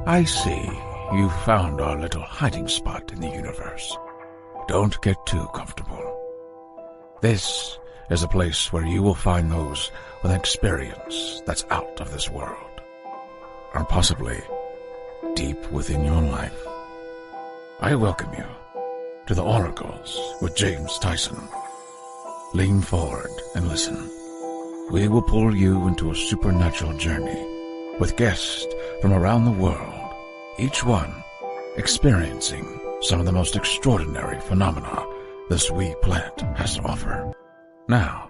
I see you found our little hiding spot in the universe. Don't get too comfortable. This is a place where you will find those with an experience that's out of this world, or possibly deep within your life. I welcome you to the Oracles with James Tyson. Lean forward and listen. We will pull you into a supernatural journey with guests from around the world, each one experiencing some of the most extraordinary phenomena this wee planet has to offer. Now,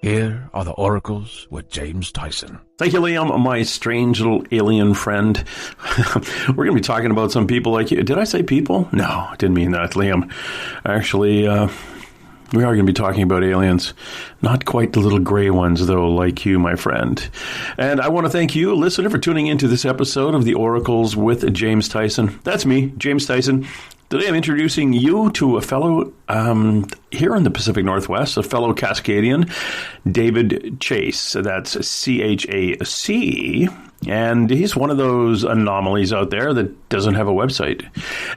here are the Oracles with James Tyson. Thank you, Liam, my strange little alien friend. We're going to be talking about some people like you. Did I say people? No, I didn't mean that, Liam. Actually, we are going to be talking about aliens. Not quite the little gray ones, though, like you, my friend. And I want to thank you, listener, for tuning into this episode of the Oracles with James Tyson. That's me, James Tyson. Today I'm introducing you to a fellow here in the Pacific Northwest, a fellow Cascadian, David Chace. That's Chace. And he's one of those anomalies out there that doesn't have a website.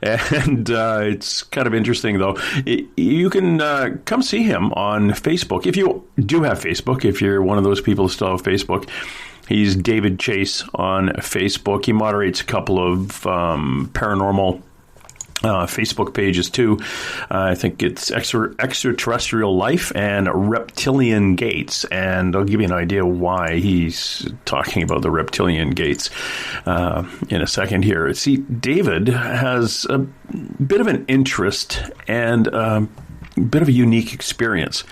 And it's kind of interesting, though. You can come see him on Facebook. If you do have Facebook, if you're one of those people who still have Facebook, he's David Chace on Facebook. He moderates a couple of paranormal Facebook pages too. I think it's Extraterrestrial Life and Reptilian Gates. And I'll give you an idea why he's talking about the reptilian gates in a second here. See, David has a bit of an interest and a bit of a unique experience.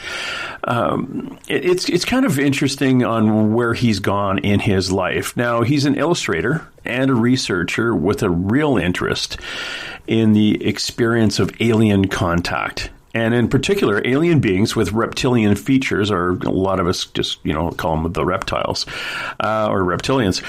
It's kind of interesting on where he's gone in his life. Now, he's an illustrator and a researcher with a real interest in the experience of alien contact. And in particular, alien beings with reptilian features, or a lot of us just, call them the reptiles or reptilians.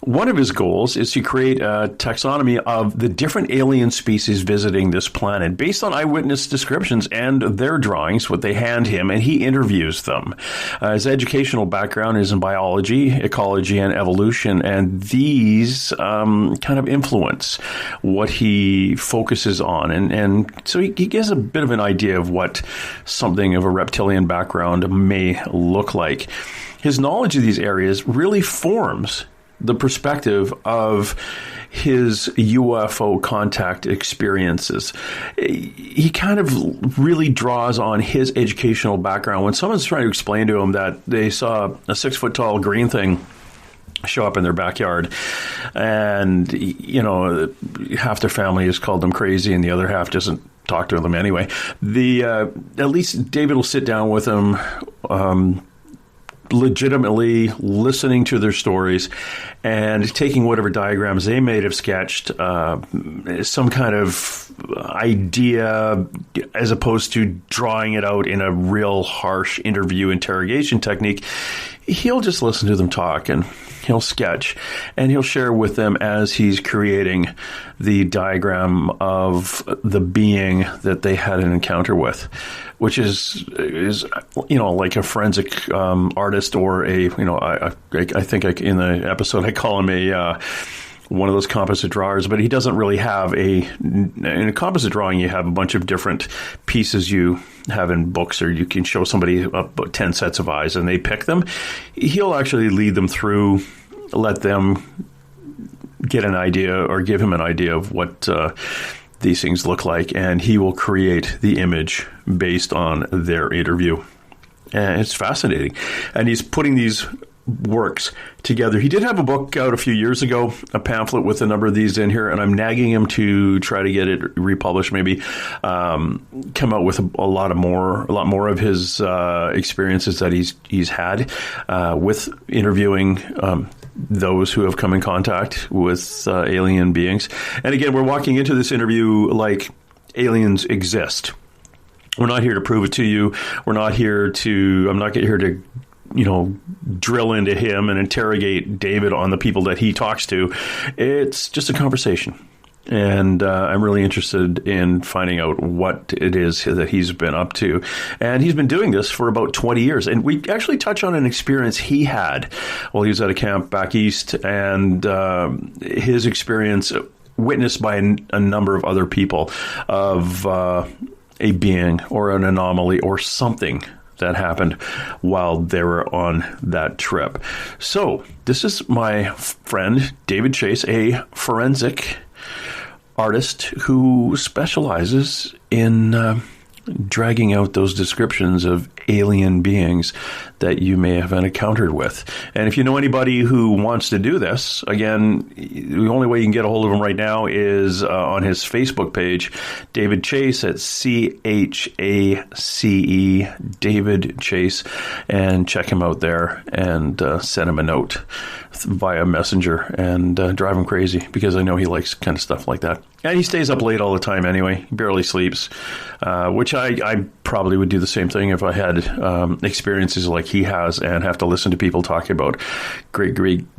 One of his goals is to create a taxonomy of the different alien species visiting this planet based on eyewitness descriptions and their drawings, what they hand him, and he interviews them. His educational background is in biology, ecology, and evolution, and these kind of influence what he focuses on. And so he gives a bit of an idea of what something of a reptilian background may look like. His knowledge of these areas really forms the perspective of his UFO contact experiences. He kind of really draws on his educational background. When someone's trying to explain to him that they saw a 6-foot-tall green thing show up in their backyard, and, half their family has called them crazy and the other half doesn't talk to them anyway, at least David will sit down with them, legitimately listening to their stories and taking whatever diagrams they may have sketched, some kind of idea, as opposed to drawing it out in a real harsh interview interrogation technique. He'll just listen to them talk, and he'll sketch, and he'll share with them as he's creating the diagram of the being that they had an encounter with, which is like a forensic artist, or I think in the episode I call him one of those composite drawers, but he doesn't really have in a composite drawing, you have a bunch of different pieces you have in books, or you can show somebody about 10 sets of eyes and they pick them. He'll actually lead them through, let them get an idea or give him an idea of what these things look like, and he will create the image based on their interview. And it's fascinating. And he's putting these works together. He did have a book out a few years ago, a pamphlet with a number of these in here, and I'm nagging him to try to get it republished, maybe come out with a lot more of his experiences that he's had with interviewing those who have come in contact with alien beings. And again, we're walking into this interview like aliens exist. We're not here to prove it to you. I'm not here to drill into him and interrogate David on the people that he talks to. It's just a conversation. And I'm really interested in finding out what it is that he's been up to. And he's been doing this for about 20 years. And we actually touch on an experience he had while he was at a camp back east, and his experience witnessed by a number of other people of a being or an anomaly or something that happened while they were on that trip. So this is my friend, David Chace, a forensic artist who specializes in dragging out those descriptions of alien beings that you may have encountered with. And if you know anybody who wants to do this, again, the only way you can get a hold of him right now is on his Facebook page, David Chace, at CHACE, David Chace, and check him out there and send him a note via Messenger and drive him crazy, because I know he likes kind of stuff like that. And he stays up late all the time anyway. He barely sleeps, which I probably would do the same thing if I had experiences like he has and have to listen to people talking about great,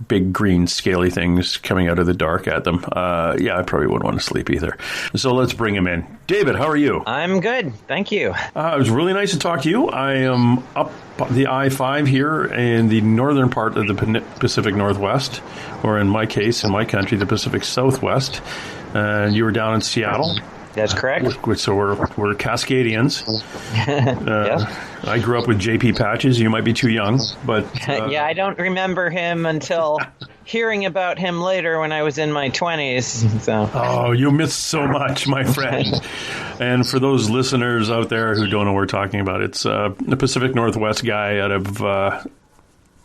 big green scaly things coming out of the dark at them. I probably wouldn't want to sleep either. So let's bring him in. David, how are you? I'm good. Thank you. It was really nice to talk to you. I am up the I-5 here in the northern part of the Pacific Northwest, or in my case, in my country, the Pacific Southwest. And you were down in Seattle. That's correct. So we're Cascadians. Yeah. I grew up with J.P. Patches. You might be too young, but yeah, I don't remember him until hearing about him later when I was in my 20s. So. Oh, you missed so much, my friend. And for those listeners out there who don't know what we're talking about, it's the Pacific Northwest guy out of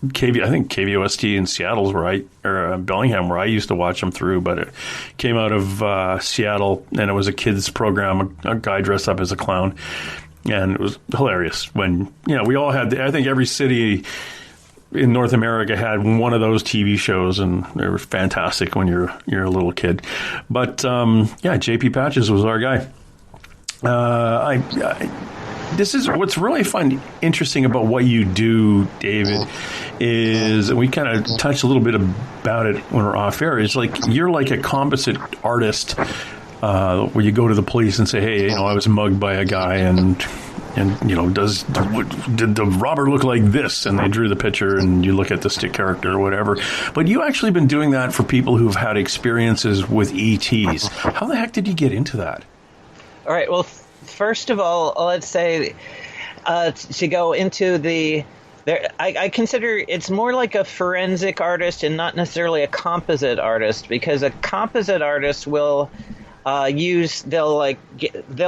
KVOST in Seattle's or Bellingham, where I used to watch them through, but it came out of Seattle, and it was a kids program, a guy dressed up as a clown, and it was hilarious when, we all had, I think every city in North America had one of those TV shows, and they were fantastic when you're a little kid. But JP Patches was our guy. This is what's really interesting about what you do, David, is, and we kind of touched a little bit about it when we're off air, is like you're like a composite artist where you go to the police and say, hey, I was mugged by a guy, and did the robber look like this? And they drew the picture, and you look at the stick character or whatever. But you actually been doing that for people who've had experiences with ETs. How the heck did you get into that? All right, well, first of all, let's say to go into I consider it's more like a forensic artist and not necessarily a composite artist, because a composite artist will they'll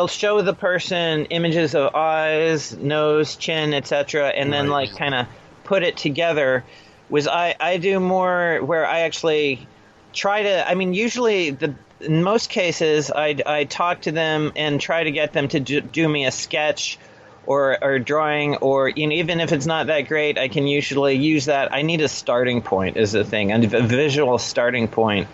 show the person images of eyes, nose, chin, etc., and then kind of put it together. I do more where I actually try to, usually in most cases, I talk to them and try to get them to do me a sketch or drawing, or even if it's not that great, I can usually use that. I need a starting point is the thing, a visual starting point.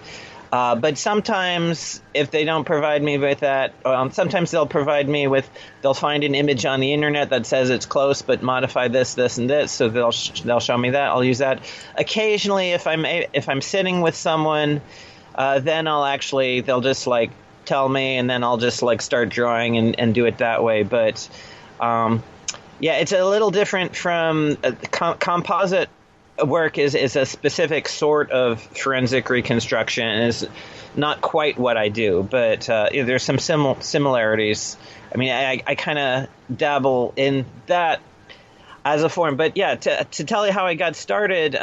But sometimes if they don't provide me with that, sometimes they'll find an image on the internet that says it's close but modify this, and this, so they'll show me that. I'll use that. Occasionally, if I'm sitting with someone, then they'll just tell me, and then I'll just start drawing and do it that way. But it's a little different from composite work. Is a specific sort of forensic reconstruction, and is not quite what I do, but there's some similarities. I kind of dabble in that as a form. But to tell you how I got started.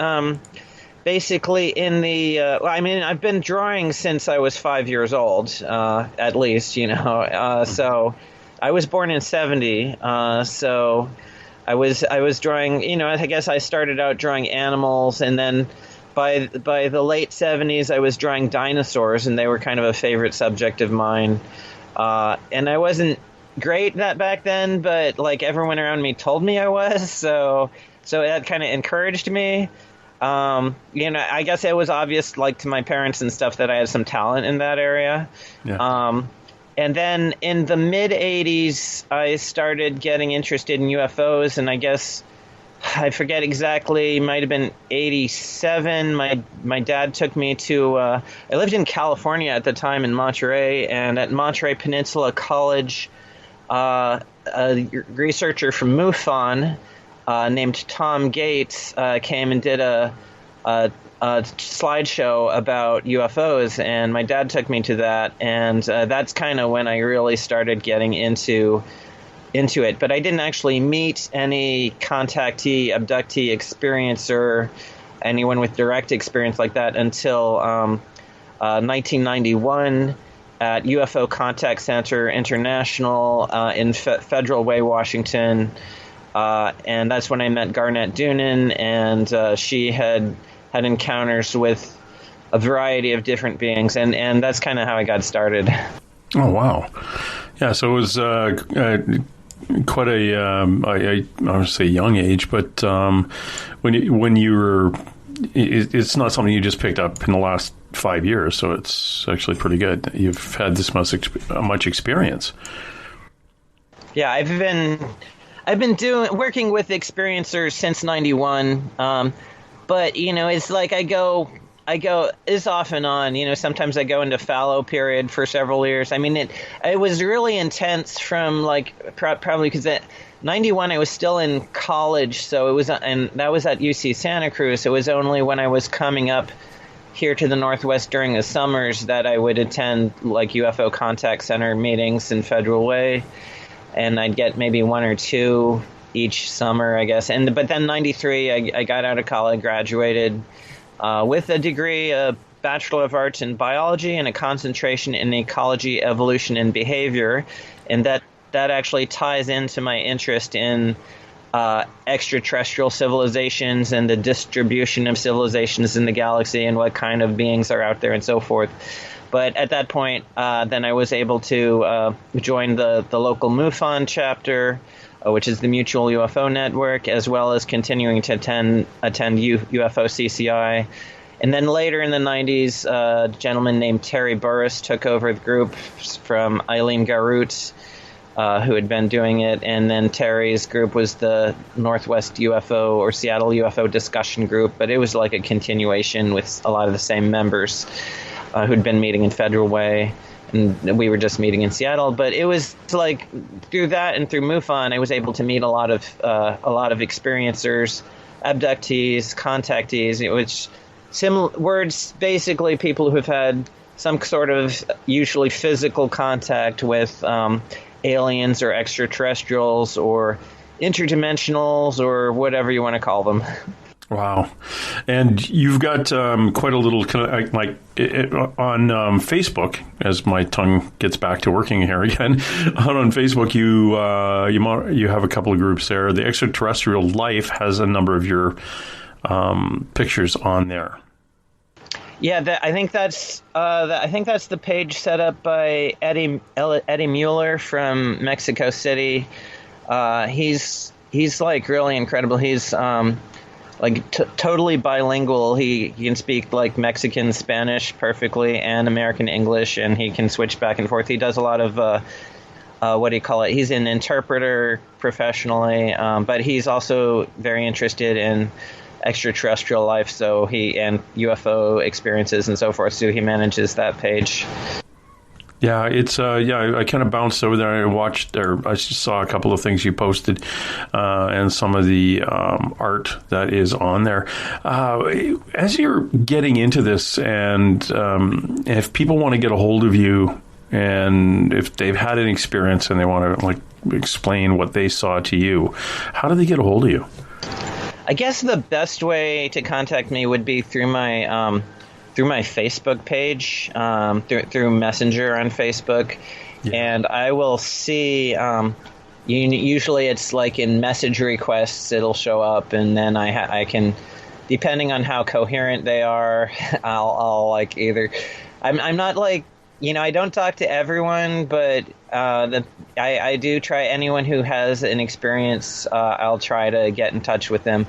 Basically, I've been drawing since I was 5 years old, at least, So I was born in 1970, so I was drawing. I guess I started out drawing animals, and then by the late 1970s, I was drawing dinosaurs, and they were kind of a favorite subject of mine. And I wasn't great back then, but everyone around me told me I was, so that kind of encouraged me. I guess it was obvious, to my parents and stuff, that I had some talent in that area. Yeah. And then in the mid-'80s, I started getting interested in UFOs, and I guess I forget exactly, might have been 87. My dad took me to, I lived in California at the time in Monterey, and at Monterey Peninsula College, a researcher from MUFON named Tom Gates came and did a slideshow about UFOs, and my dad took me to that, and that's kind of when I really started getting into it. But I didn't actually meet any contactee, abductee, experiencer, anyone with direct experience like that until 1991 at UFO Contact Center International in Federal Way, Washington. And that's when I met Garnett Doonan, and she had encounters with a variety of different beings, and that's kind of how I got started. Oh, wow. Yeah, so it was quite a, I would say young age, but when you were, it's not something you just picked up in the last 5 years, so it's actually pretty good. You've had this much experience. Yeah, I've been working with experiencers since '91, but it's like I go is off and on. Sometimes I go into fallow period for several years. I mean, it was really intense from probably because at 91 I was still in college, so it was, and that was at UC Santa Cruz. It was only when I was coming up here to the Northwest during the summers that I would attend UFO Contact Center meetings in Federal Way, and I'd get maybe one or two each summer, I guess. But then 93, I got out of college, graduated with a degree, a Bachelor of Arts in Biology and a concentration in Ecology, Evolution, and Behavior. And that actually ties into my interest in extraterrestrial civilizations and the distribution of civilizations in the galaxy and what kind of beings are out there and so forth. But at that point, then I was able to join the local MUFON chapter, which is the Mutual UFO Network, as well as continuing to attend UFO CCI. And then later in the 90s, a gentleman named Terry Burris took over the group from Eileen Garut, who had been doing it. And then Terry's group was the Northwest UFO or Seattle UFO Discussion Group, but it was like a continuation with a lot of the same members who'd been meeting in Federal Way. And we were just meeting in Seattle, but it was like through that and through MUFON, I was able to meet a lot of experiencers, abductees, contactees, which words basically people who have had some sort of usually physical contact with aliens or extraterrestrials or interdimensionals or whatever you want to call them. Wow. And you've got quite a little on Facebook, as my tongue gets back to working here again. On Facebook, you have a couple of groups there. The Extraterrestrial Life has a number of your pictures on there. Yeah, I think that's the page set up by Eddie Mueller from Mexico City. He's really incredible. He's totally bilingual. He can speak Mexican Spanish perfectly and American English, and he can switch back and forth. He does a lot of what do you call it? He's an interpreter professionally, but he's also very interested in extraterrestrial life, so and UFO experiences and so forth. So he manages that page. Yeah, it's I kind of bounced over there and watched, or I just saw a couple of things you posted, and some of the art that is on there. As you're getting into this, and if people want to get a hold of you, and if they've had an experience and they want to explain what they saw to you, how do they get a hold of you? I guess the best way to contact me would be through my Facebook page, through Messenger on Facebook, and I will see. Usually, it's in message requests, it'll show up, and then I can, depending on how coherent they are, I'll either. I'm not I don't talk to everyone, but I do try. Anyone who has an experience, I'll try to get in touch with them.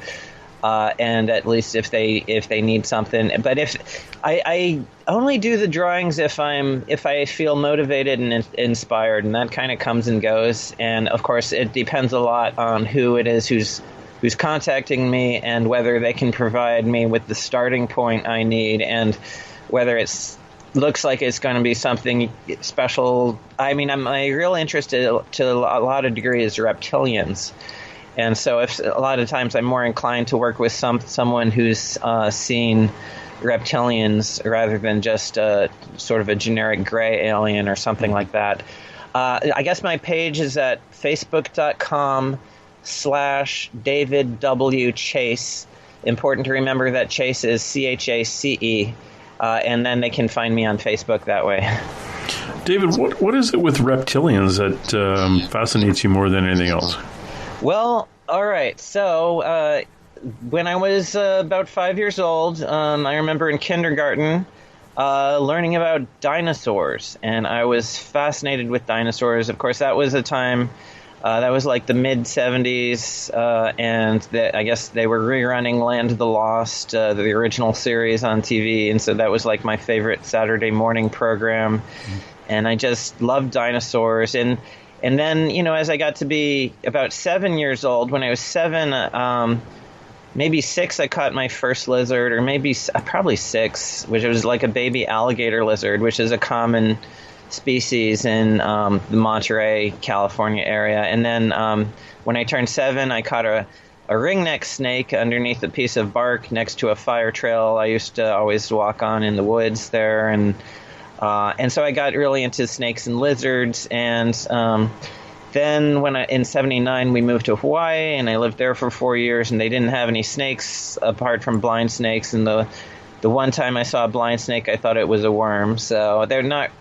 And at least if they need something, but if I only do the drawings if I feel motivated and inspired, and that kind of comes and goes. And of course, it depends a lot on who it is who's who's contacting me, and whether they can provide me with the starting point I need, and whether it's looks like it's going to be something special. I mean, my real interest to a lot of degree is reptilians. And so if a lot of times I'm more inclined to work with someone who's seen reptilians rather than just sort of a generic gray alien or something like that. I guess my page is at facebook.com/David W. Chace. Important to remember that Chace is Chace. And then they can find me on Facebook that way. David, what is it with reptilians that fascinates you more than anything else? Well, all right. So when I was about 5 years old, I remember in kindergarten learning about dinosaurs, and I was fascinated with dinosaurs. Of course, that was a time that was like the mid-'70s, and I guess they were rerunning Land of the Lost, the original series on TV, and so that was like my favorite Saturday morning program, and I just loved dinosaurs. And then, as I got to be about 7 years old, when I was 7, maybe 6, I caught my first lizard, or probably 6, which was like a baby alligator lizard, which is a common species in the Monterey, California area. And then when I turned 7, I caught a ringneck snake underneath a piece of bark next to a fire trail I used to always walk on in the woods there. And so I got really into snakes and lizards. And then in 79, we moved to Hawaii, and I lived there for 4 years, and they didn't have any snakes apart from blind snakes. And the one time I saw a blind snake, I thought it was a worm. So they're not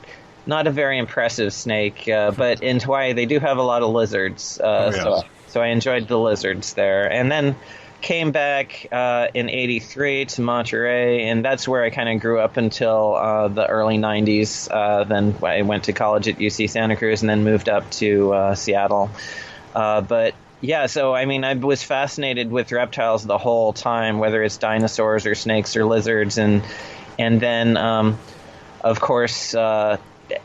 a very impressive snake, but in Hawaii they do have a lot of lizards, so I enjoyed the lizards there. And then came back in '83 to Monterey, and that's where I kind of grew up until the early '90s. Then I went to college at UC Santa Cruz, and then moved up to Seattle. But yeah, so I mean, I was fascinated with reptiles the whole time, whether it's dinosaurs or snakes or lizards, and then of course.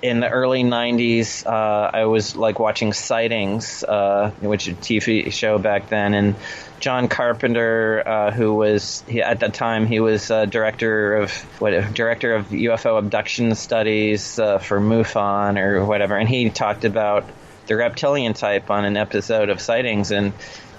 In the early 90s, I was like watching Sightings, which is a TV show back then, and John Carpenter, who was at the time he was director of UFO abduction studies for MUFON or whatever, and he talked about the reptilian type on an episode of Sightings, and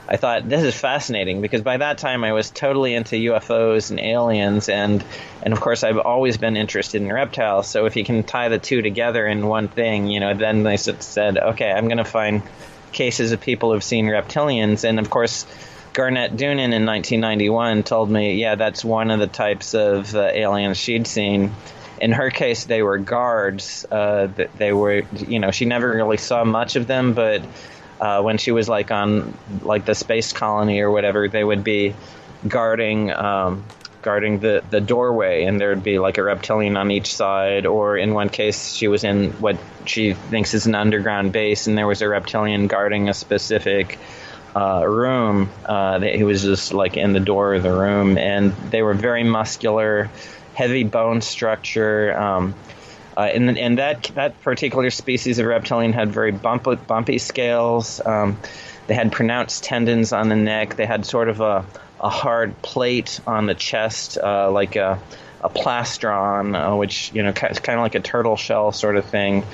I thought, this is fascinating, because by that time I was totally into UFOs and aliens, and of course I've always been interested in reptiles, so if you can tie the two together in one thing, then they said, okay, I'm going to find cases of people who've seen reptilians. And of course Garnett Doonan in 1991 told me, yeah, that's one of the types of aliens she'd seen. In her case, they were guards. They were, she never really saw much of them, but when she was like on like the space colony or whatever, they would be guarding the doorway, and there would be like a reptilian on each side. Or in one case, she was in what she thinks is an underground base, and there was a reptilian guarding a specific room. He was just like in the door of the room, and they were very muscular, heavy bone structure. And that particular species of reptilian had very bumpy scales. They had pronounced tendons on the neck. They had sort of a hard plate on the chest, like a plastron, which is kind of like a turtle shell sort of thing.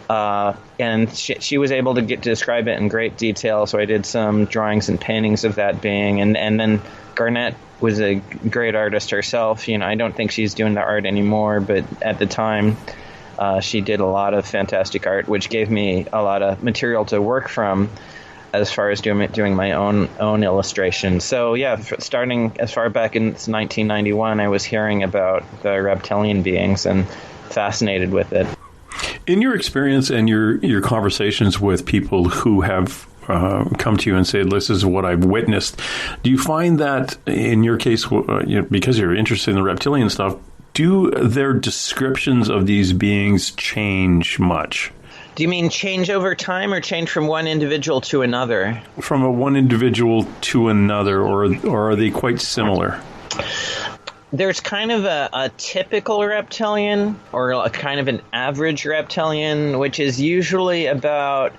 And she was able to describe it in great detail. So I did some drawings and paintings of that being, and then Garnett was a great artist herself. I don't think she's doing the art anymore, but at the time, she did a lot of fantastic art, which gave me a lot of material to work from as far as doing my own illustrations. So yeah, starting as far back in 1991, I was hearing about the reptilian beings and fascinated with it. In your experience and your conversations with people who have come to you and said, this is what I've witnessed, do you find that in your case, because you're interested in the reptilian stuff, do their descriptions of these beings change much? Do you mean change over time, or change from one individual to another? From one individual to another, or are they quite similar? There's kind of a typical reptilian, or a kind of an average reptilian, which is usually about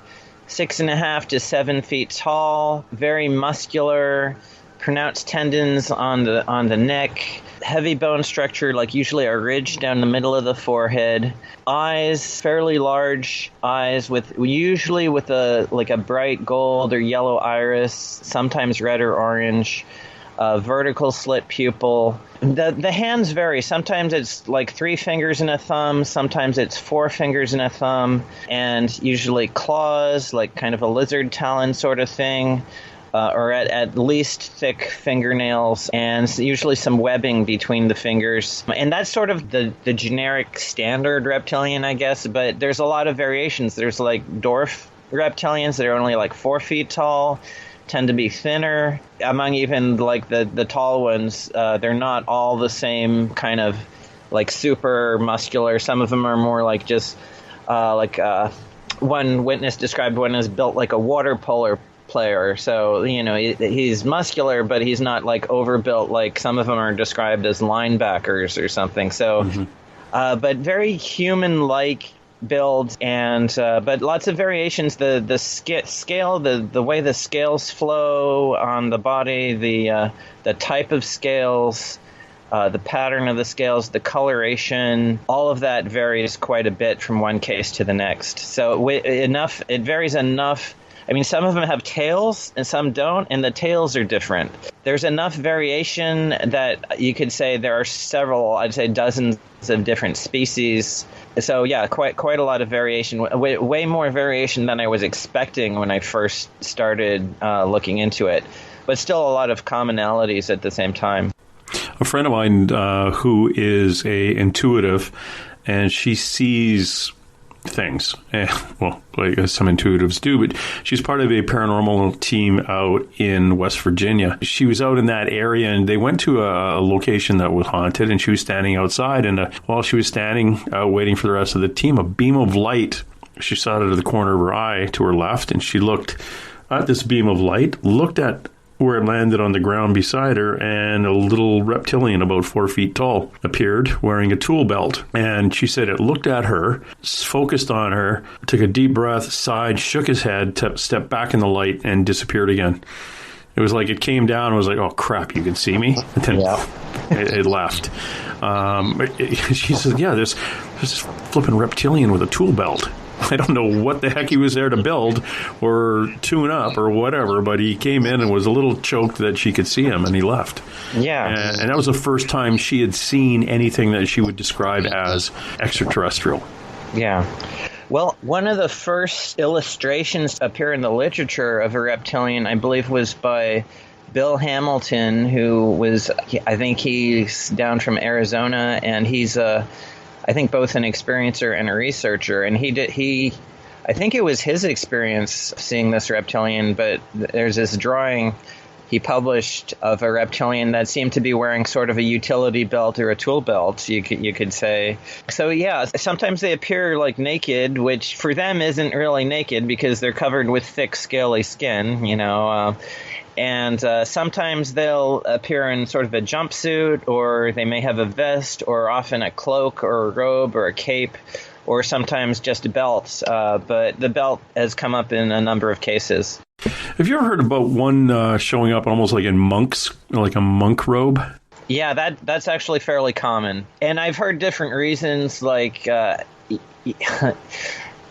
6.5 to 7 feet tall, very muscular, pronounced tendons on the neck, heavy bone structure, like usually a ridge down the middle of the forehead. Eyes, fairly large eyes, usually with a bright gold or yellow iris, sometimes red or orange. Vertical slit pupil. The hands vary. Sometimes it's like 3 fingers and a thumb. Sometimes it's 4 fingers and a thumb. And usually claws, like kind of a lizard talon sort of thing. Or at least thick fingernails, and usually some webbing between the fingers. And that's sort of the generic standard reptilian, I guess. But there's a lot of variations. There's like dwarf reptilians that are only like 4 feet tall, tend to be thinner. Among even like the tall ones, they're not all the same kind of like super muscular. Some of them are more like just one witness described one as built like a water polo player. So, he's muscular, but he's not like overbuilt. Like some of them are described as linebackers or something. So, but very human-like build, and but lots of variations. The scale, the way the scales flow on the body, the type of scales, the pattern of the scales, the coloration, all of that varies quite a bit from one case to the next. So it varies enough. I mean, some of them have tails and some don't, and the tails are different. There's enough variation that you could say there are several, I'd say dozens of different species. So yeah, quite a lot of variation, way more variation than I was expecting when I first started looking into it, but still a lot of commonalities at the same time. A friend of mine who is a intuitive, and she sees things. Well, like some intuitives do, but she's part of a paranormal team out in West Virginia. She was out in that area, and they went to a location that was haunted, and she was standing outside, and while she was standing waiting for the rest of the team, a beam of light, she saw it out of the corner of her eye to her left, and she looked at this beam of light, looked at where it landed on the ground beside her, and a little reptilian about 4 feet tall appeared wearing a tool belt. And she said it looked at her, focused on her, took a deep breath, sighed, shook his head, stepped back in the light, and disappeared again. It was like it came down and was like, oh, crap, you can see me? And then it left. She said, yeah, this flipping reptilian with a tool belt. I don't know what the heck he was there to build or tune up or whatever, but he came in and was a little choked that she could see him, and he left. Yeah. And that was the first time she had seen anything that she would describe as extraterrestrial. Yeah. Well, one of the first illustrations to appear in the literature of a reptilian, I believe, was by Bill Hamilton, who was, I think he's down from Arizona, and he's I think both an experiencer and a researcher, and I think it was his experience seeing this reptilian, but there's this drawing he published of a reptilian that seemed to be wearing sort of a utility belt or a tool belt, you could say. So yeah, sometimes they appear like naked, which for them isn't really naked because they're covered with thick, scaly skin, and sometimes they'll appear in sort of a jumpsuit, or they may have a vest, or often a cloak or a robe or a cape, or sometimes just a belt. But the belt has come up in a number of cases. Have you ever heard about one showing up almost like in monks, like a monk robe? Yeah, that's actually fairly common. And I've heard different reasons, like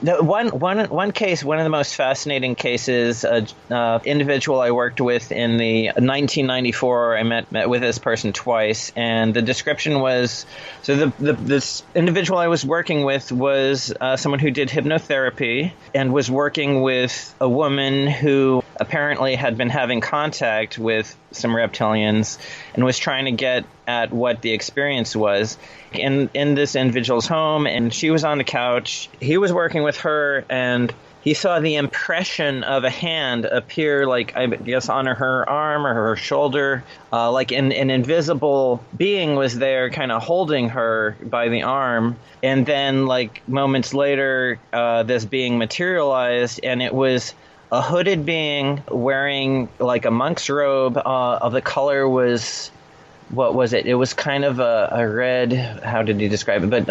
one case, one of the most fascinating cases, individual I worked with in the 1994, I met with this person twice, and the description was, so this individual I was working with was someone who did hypnotherapy and was working with a woman who apparently had been having contact with some reptilians and was trying to get at what the experience was in this individual's home, and she was on the couch. He was working with her, and he saw the impression of a hand appear, like, I guess, on her arm or her shoulder, like an invisible being was there kind of holding her by the arm. And then, like, moments later, this being materialized, and it was a hooded being wearing, like, a monk's robe. Of the color was what was it? It was kind of a red, how did he describe it? But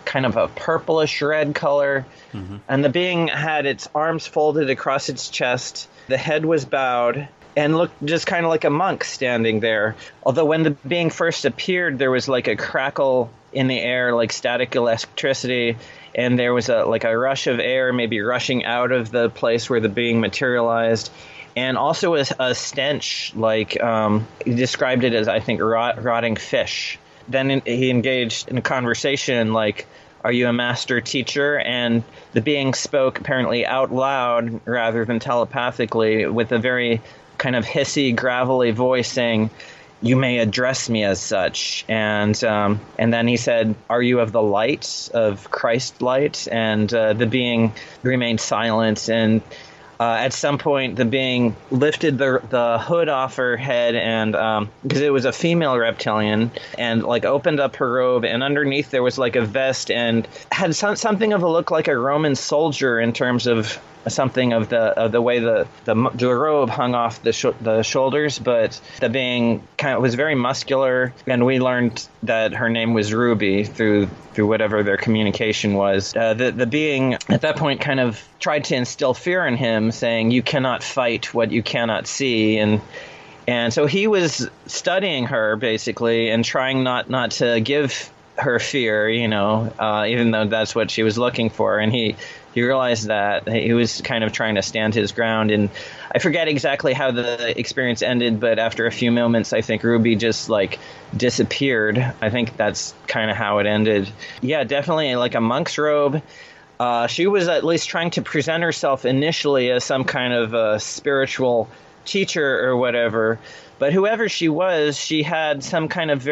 kind of a purplish red color. Mm-hmm. And the being had its arms folded across its chest. The head was bowed and looked just kind of like a monk standing there. Although when the being first appeared, there was like a crackle in the air, like static electricity. And there was a rush of air, maybe rushing out of the place where the being materialized. And also a stench, he described it as, I think, rotting fish. Then he engaged in a conversation like, are you a master teacher? And the being spoke apparently out loud rather than telepathically with a very kind of hissy, gravelly voice saying, you may address me as such. And then he said, are you of the light, of Christ light? And the being remained silent. And at some point, the being lifted the hood off her head, and because it was a female reptilian, and opened up her robe, and underneath there was like a vest, and had something of a look like a Roman soldier in terms of something of the way the robe hung off the shoulders, but the being kind of was very muscular, and we learned that her name was Ruby through whatever their communication was. The being at that point kind of tried to instill fear in him, saying, "You cannot fight what you cannot see," and so he was studying her basically and trying not to give her fear, even though that's what she was looking for, and he realized that he was kind of trying to stand his ground. And I forget exactly how the experience ended, but after a few moments, I think Ruby just disappeared. I think that's kind of how it ended. Yeah, definitely like a monk's robe. She was at least trying to present herself initially as some kind of a spiritual teacher or whatever. But whoever she was, she had some kind of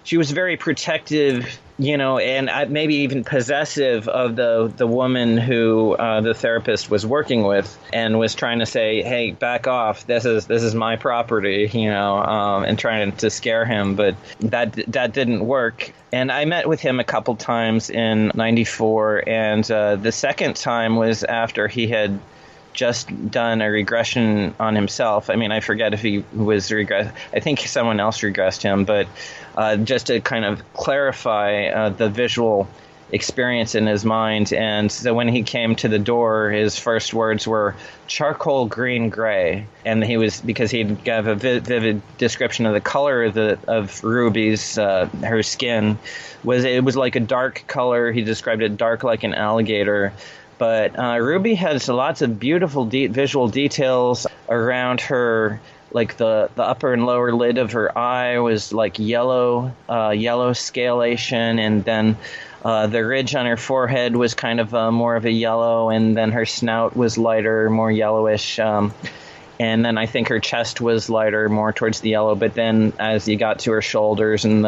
she was very protective, and maybe even possessive of the woman who the therapist was working with, and was trying to say, "Hey, back off! This is my property," and trying to scare him. But that didn't work. And I met with him a couple times in '94, and the second time was after he had just done a regression on himself. I mean, I forget if he was regressed. I think someone else regressed him, but just to kind of clarify the visual experience in his mind. And so when he came to the door, his first words were charcoal green gray. And because he gave a vivid description of the color of Ruby's, her skin, it was like a dark color. He described it dark like an alligator. But Ruby has lots of beautiful visual details around her, like the upper and lower lid of her eye was like yellow scalation, and then the ridge on her forehead was kind of more of a yellow, and then her snout was lighter, more yellowish. And then I think her chest was lighter, more towards the yellow. But then as you got to her shoulders and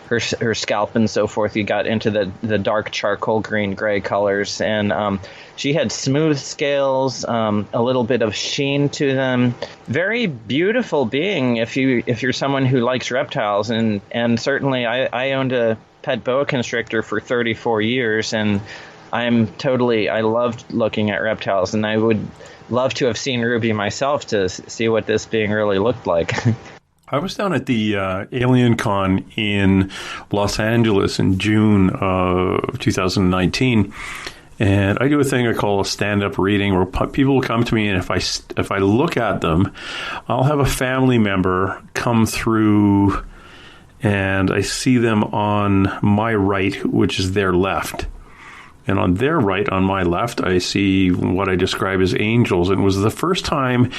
her scalp and so forth, you got into the dark charcoal green gray colors. And she had smooth scales, a little bit of sheen to them. Very beautiful being if you're someone who likes reptiles. And certainly I owned a pet boa constrictor for 34 years, and I loved looking at reptiles, and I would love to have seen Ruby myself to see what this being really looked like. I was down at the Alien Con in Los Angeles in June of 2019, and I do a thing I call a stand-up reading, where people will come to me, and if I look at them, I'll have a family member come through, and I see them on my right, which is their left. And on their right, on my left, I see what I describe as angels. And it was the first time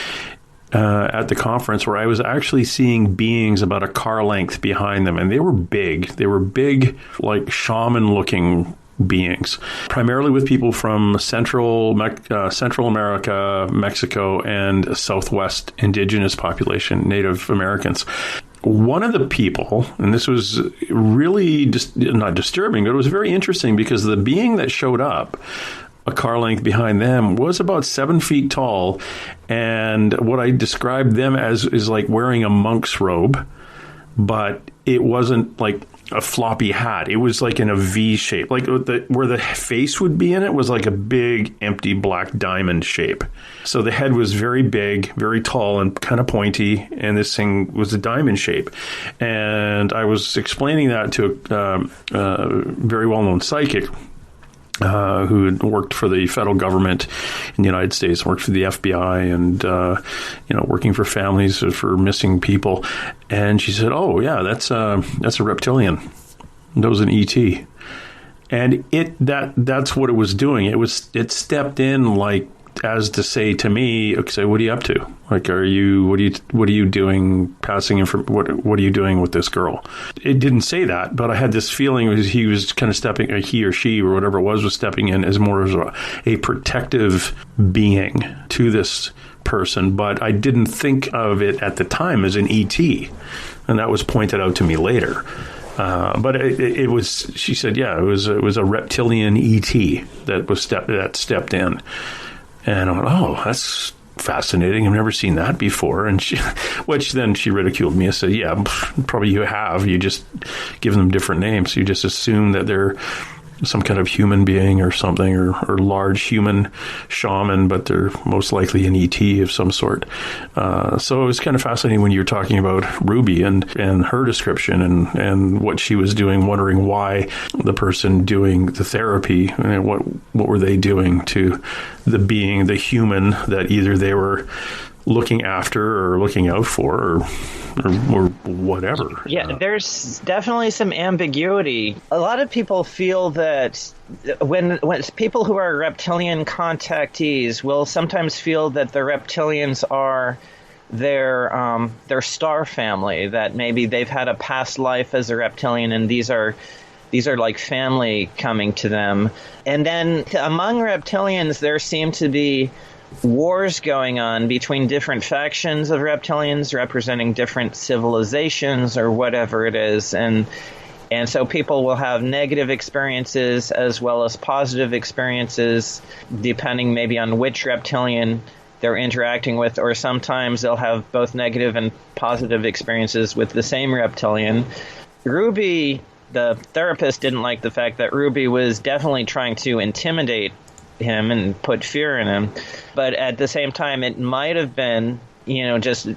at the conference where I was actually seeing beings about a car length behind them. And they were big. They were big, like shaman-looking beings, primarily with people from Central America, Mexico, and Southwest indigenous population, Native Americans. One of the people, and this was really not disturbing, but it was very interesting, because the being that showed up a car length behind them was about 7 feet tall, and what I described them as is like wearing a monk's robe, but it wasn't like a floppy hat. It was like in a V shape, like where the face would be in it was like a big empty black diamond shape. So the head was very big, very tall and kind of pointy, and this thing was a diamond shape. And I was explaining that to a very well-known psychic who had worked for the federal government in the United States, worked for the FBI, and working for families for missing people. And she said, "Oh yeah, that's a reptilian. That was an ET." And that's what it was doing. It stepped in like as to say to me, "Okay, what are you up to? Like, what are you doing? Passing what are you doing with this girl?" It didn't say that, but I had this feeling he was kind of stepping, he or she or whatever it was stepping in as more as a protective being to this person. But I didn't think of it at the time as an ET, and that was pointed out to me later. But it was. She said, "Yeah, it was a reptilian ET that stepped in." And I went, "Oh, that's fascinating. I've never seen that before." And which then she ridiculed me. I said, "Yeah, probably you have. You just give them different names. You just assume that they're some kind of human being or something, or large human shaman, but they're most likely an ET of some sort." So it was kind of fascinating when you were talking about Ruby and her description and what she was doing, wondering why the person doing the therapy, what were they doing to the being, the human that either they were looking after or looking out for or whatever. Yeah, there's definitely some ambiguity. A lot of people feel that when people who are reptilian contactees will sometimes feel that the reptilians are their star family, that maybe they've had a past life as a reptilian and these are like family coming to them. And then among reptilians there seem to be wars going on between different factions of reptilians representing different civilizations or whatever it is, and so people will have negative experiences as well as positive experiences depending maybe on which reptilian they're interacting with, or sometimes they'll have both negative and positive experiences with the same reptilian. Ruby, the therapist, didn't like the fact that Ruby was definitely trying to intimidate him and put fear in him, but at the same time it might have been just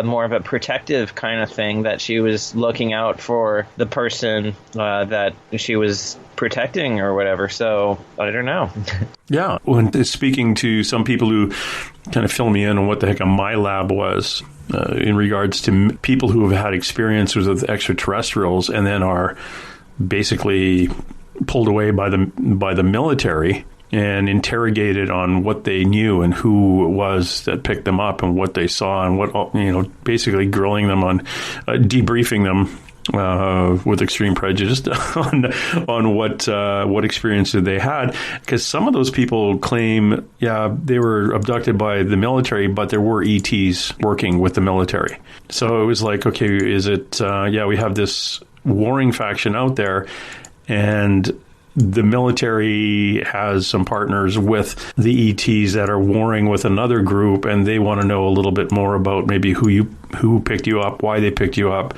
more of a protective kind of thing, that she was looking out for the person that she was protecting or whatever. So I don't know. Yeah, when speaking to some people who kind of fill me in on what the heck a MyLab was in regards to people who have had experiences with extraterrestrials and then are basically pulled away by the military and interrogated on what they knew and who it was that picked them up and what they saw and what, basically grilling them on, debriefing them with extreme prejudice on what experience they had. Because some of those people claim, they were abducted by the military, but there were ETs working with the military. So it was like, okay, is it, we have this warring faction out there, and the military has some partners with the ETs that are warring with another group, and they want to know a little bit more about maybe who picked you up, why they picked you up,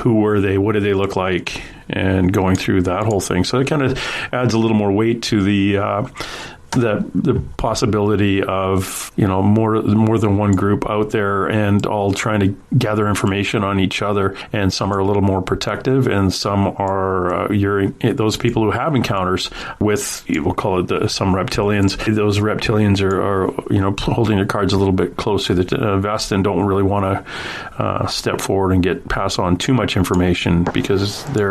who were they, what did they look like, and going through that whole thing. So it kind of adds a little more weight to the possibility of more than one group out there and all trying to gather information on each other, and some are a little more protective, and some are those people who have encounters with, we'll call it some reptilians. Those reptilians are holding their cards a little bit close to the vest and don't really want to step forward and pass on too much information, because they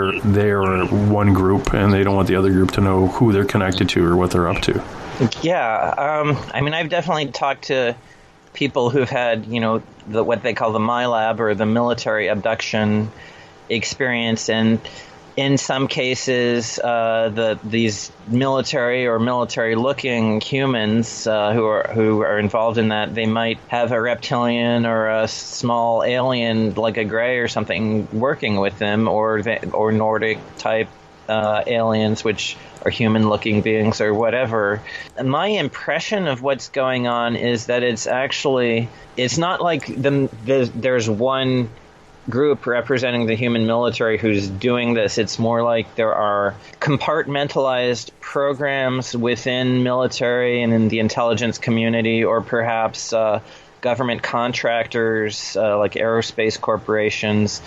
are one group and they don't want the other group to know who they're connected to or what they're up to. Yeah, I've definitely talked to people who've had, what they call the MyLab or the military abduction experience, and in some cases, these military or military-looking humans who are involved in that, they might have a reptilian or a small alien like a gray or something working with them, or Nordic type aliens, which are human-looking beings or whatever. My impression of what's going on is that it's not like there's one group representing the human military who's doing this. It's more like there are compartmentalized programs within military and in the intelligence community, or perhaps government contractors like aerospace corporations.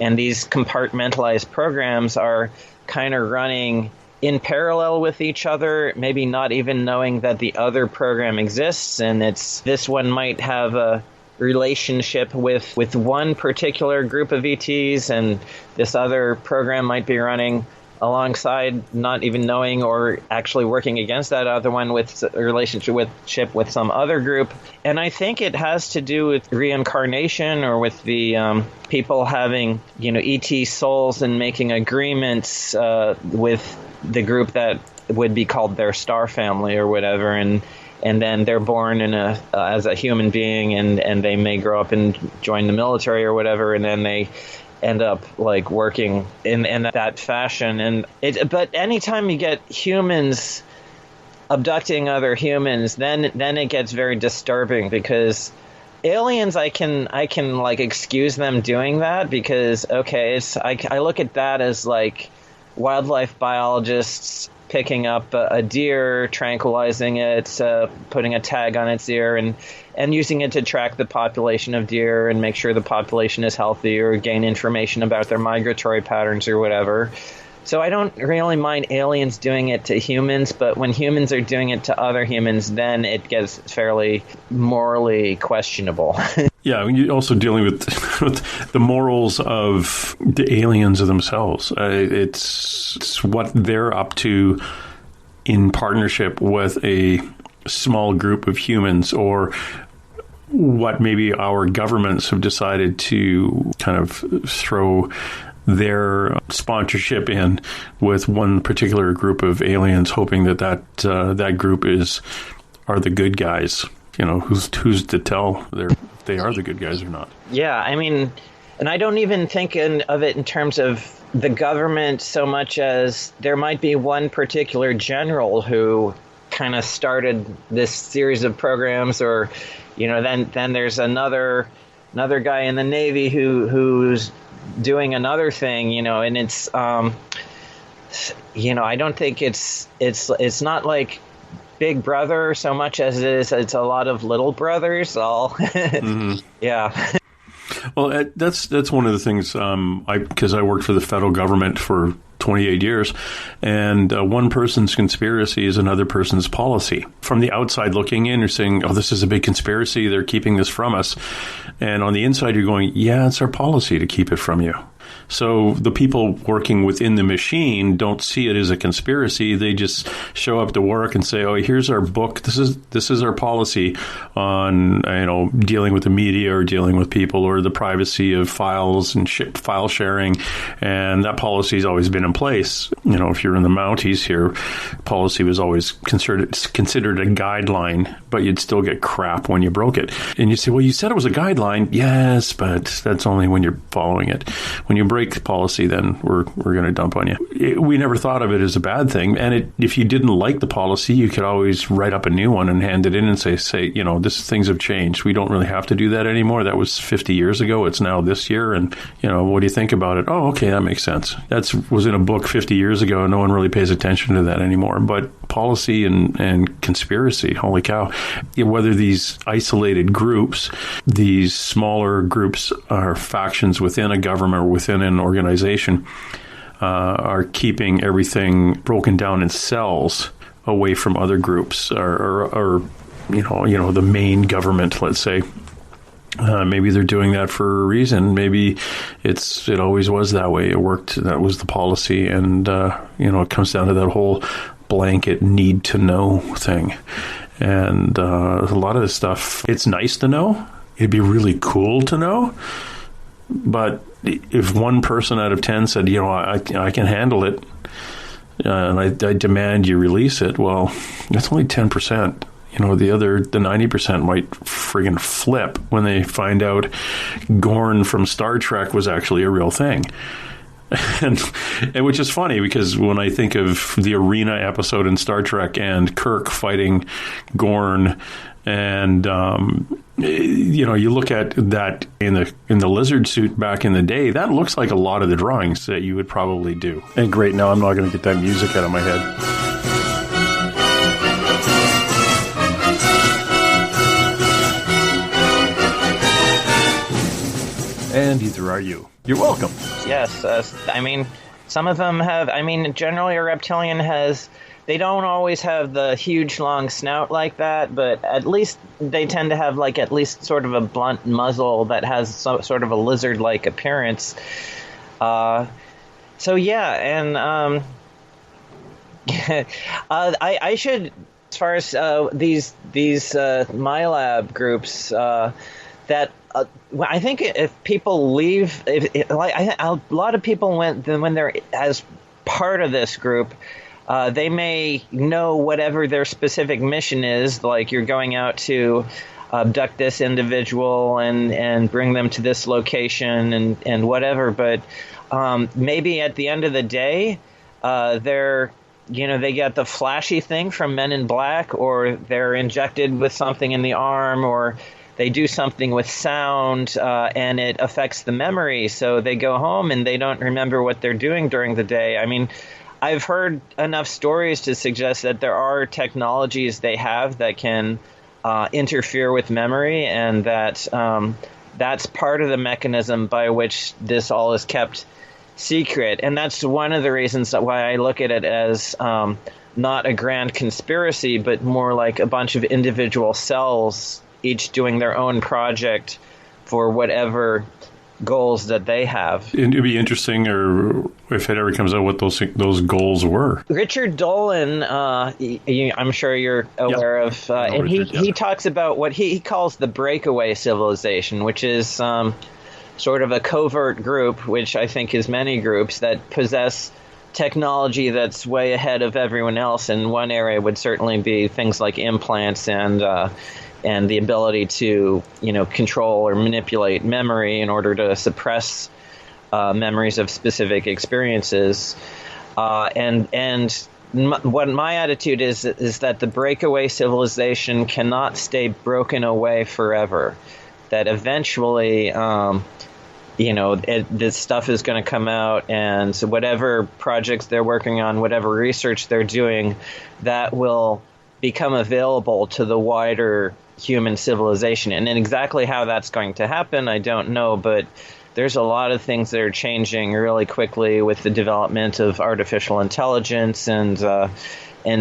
And these compartmentalized programs are kind of running in parallel with each other, maybe not even knowing that the other program exists. And this one might have a relationship with one particular group of ETs, and this other program might be running alongside, not even knowing, or actually working against that other one with a relationship with some other group. And I think it has to do with reincarnation, or with the people having, ET souls and making agreements with the group that would be called their star family or whatever, and then they're born as a human being, and they may grow up and join the military or whatever, and then they end up like working in that fashion. But anytime you get humans abducting other humans, then it gets very disturbing, because aliens, I can like excuse them doing that, because I look at that as like wildlife biologists picking up a deer, tranquilizing it, putting a tag on its ear, and using it to track the population of deer and make sure the population is healthy, or gain information about their migratory patterns or whatever. So I don't really mind aliens doing it to humans, but when humans are doing it to other humans, then it gets fairly morally questionable. Yeah, you're also dealing with the morals of the aliens themselves. It's what they're up to in partnership with a small group of humans, or what maybe our governments have decided to kind of throw their sponsorship in with one particular group of aliens, hoping that group are the good guys. Who's to tell if they are the good guys or not? Yeah, I mean, and I don't even think of it in terms of the government so much as there might be one particular general who kind of started this series of programs, or then there's another guy in the Navy who's doing another thing, and it's I don't think it's not like Big Brother so much as it's a lot of little brothers all. Mm-hmm. Yeah. Well, that's one of the things, because I worked for the federal government for 28 years, and one person's conspiracy is another person's policy. From the outside looking in, you're saying, oh, this is a big conspiracy, they're keeping this from us. And on the inside, you're going, yeah, it's our policy to keep it from you. So the people working within the machine don't see it as a conspiracy. They just show up to work and say, "Oh, here's our book. This is our policy on dealing with the media or dealing with people, or the privacy of files and file sharing." And that policy has always been in place. If you're in the Mounties here, policy was always considered a guideline, but you'd still get crap when you broke it. And you say, "Well, you said it was a guideline." Yes, but that's only when you're following it. When you break the policy, then we're going to dump on you. We never thought of it as a bad thing. And if you didn't like the policy, you could always write up a new one and hand it in and say, things have changed. We don't really have to do that anymore. That was 50 years ago. It's now this year. And, what do you think about it? Oh, okay, that makes sense. That was in a book 50 years ago. No one really pays attention to that anymore. But policy and conspiracy, holy cow. Whether these isolated groups, these smaller groups are factions within a government or within an organization, are keeping everything broken down in cells away from other groups, or the main government, let's say. Maybe they're doing that for a reason. Maybe it always was that way. It worked. That was the policy. And, it comes down to that whole blanket need to know thing. And a lot of this stuff, it's nice to know. It'd be really cool to know. But if one person out of 10 said, I can handle it, and I demand you release it, well, that's only 10%. The 90% might friggin' flip when they find out Gorn from Star Trek was actually a real thing. And which is funny, because when I think of the Arena episode in Star Trek and Kirk fighting Gorn And you look at that in the lizard suit back in the day. That looks like a lot of the drawings that you would probably do. And great, now I'm not going to get that music out of my head. And either are you. You're welcome. Yes, I mean, some of them have. I mean, generally a reptilian has. They don't always have the huge long snout like that, but at least they tend to have like at least sort of a blunt muzzle that has sort of a lizard-like appearance. So yeah, and I should, as far as these MyLab groups, that I think if people leave, a lot of people when they're as part of this group. They may know whatever their specific mission is, like you're going out to abduct this individual and bring them to this location and whatever. But maybe at the end of the day, they get the flashy thing from Men in Black, or they're injected with something in the arm, or they do something with sound and it affects the memory. So they go home and they don't remember what they're doing during the day. I mean, I've heard enough stories to suggest that there are technologies they have that can interfere with memory, and that that's part of the mechanism by which this all is kept secret. And that's one of the reasons why I look at it as not a grand conspiracy, but more like a bunch of individual cells, each doing their own project for whatever goals that they have. It'd be interesting, or if it ever comes out, what those goals were. Richard Dolan, I'm sure you're aware of, and he talks about what he calls the breakaway civilization, which is sort of a covert group, which I think is many groups that possess technology that's way ahead of everyone else. And one area would certainly be things like implants and the ability to, control or manipulate memory in order to suppress memories of specific experiences. What my attitude is that the breakaway civilization cannot stay broken away forever. That eventually, this stuff is going to come out, and so whatever projects they're working on, whatever research they're doing, that will become available to the wider human civilization. And exactly how that's going to happen, I don't know, but there's a lot of things that are changing really quickly with the development of artificial intelligence and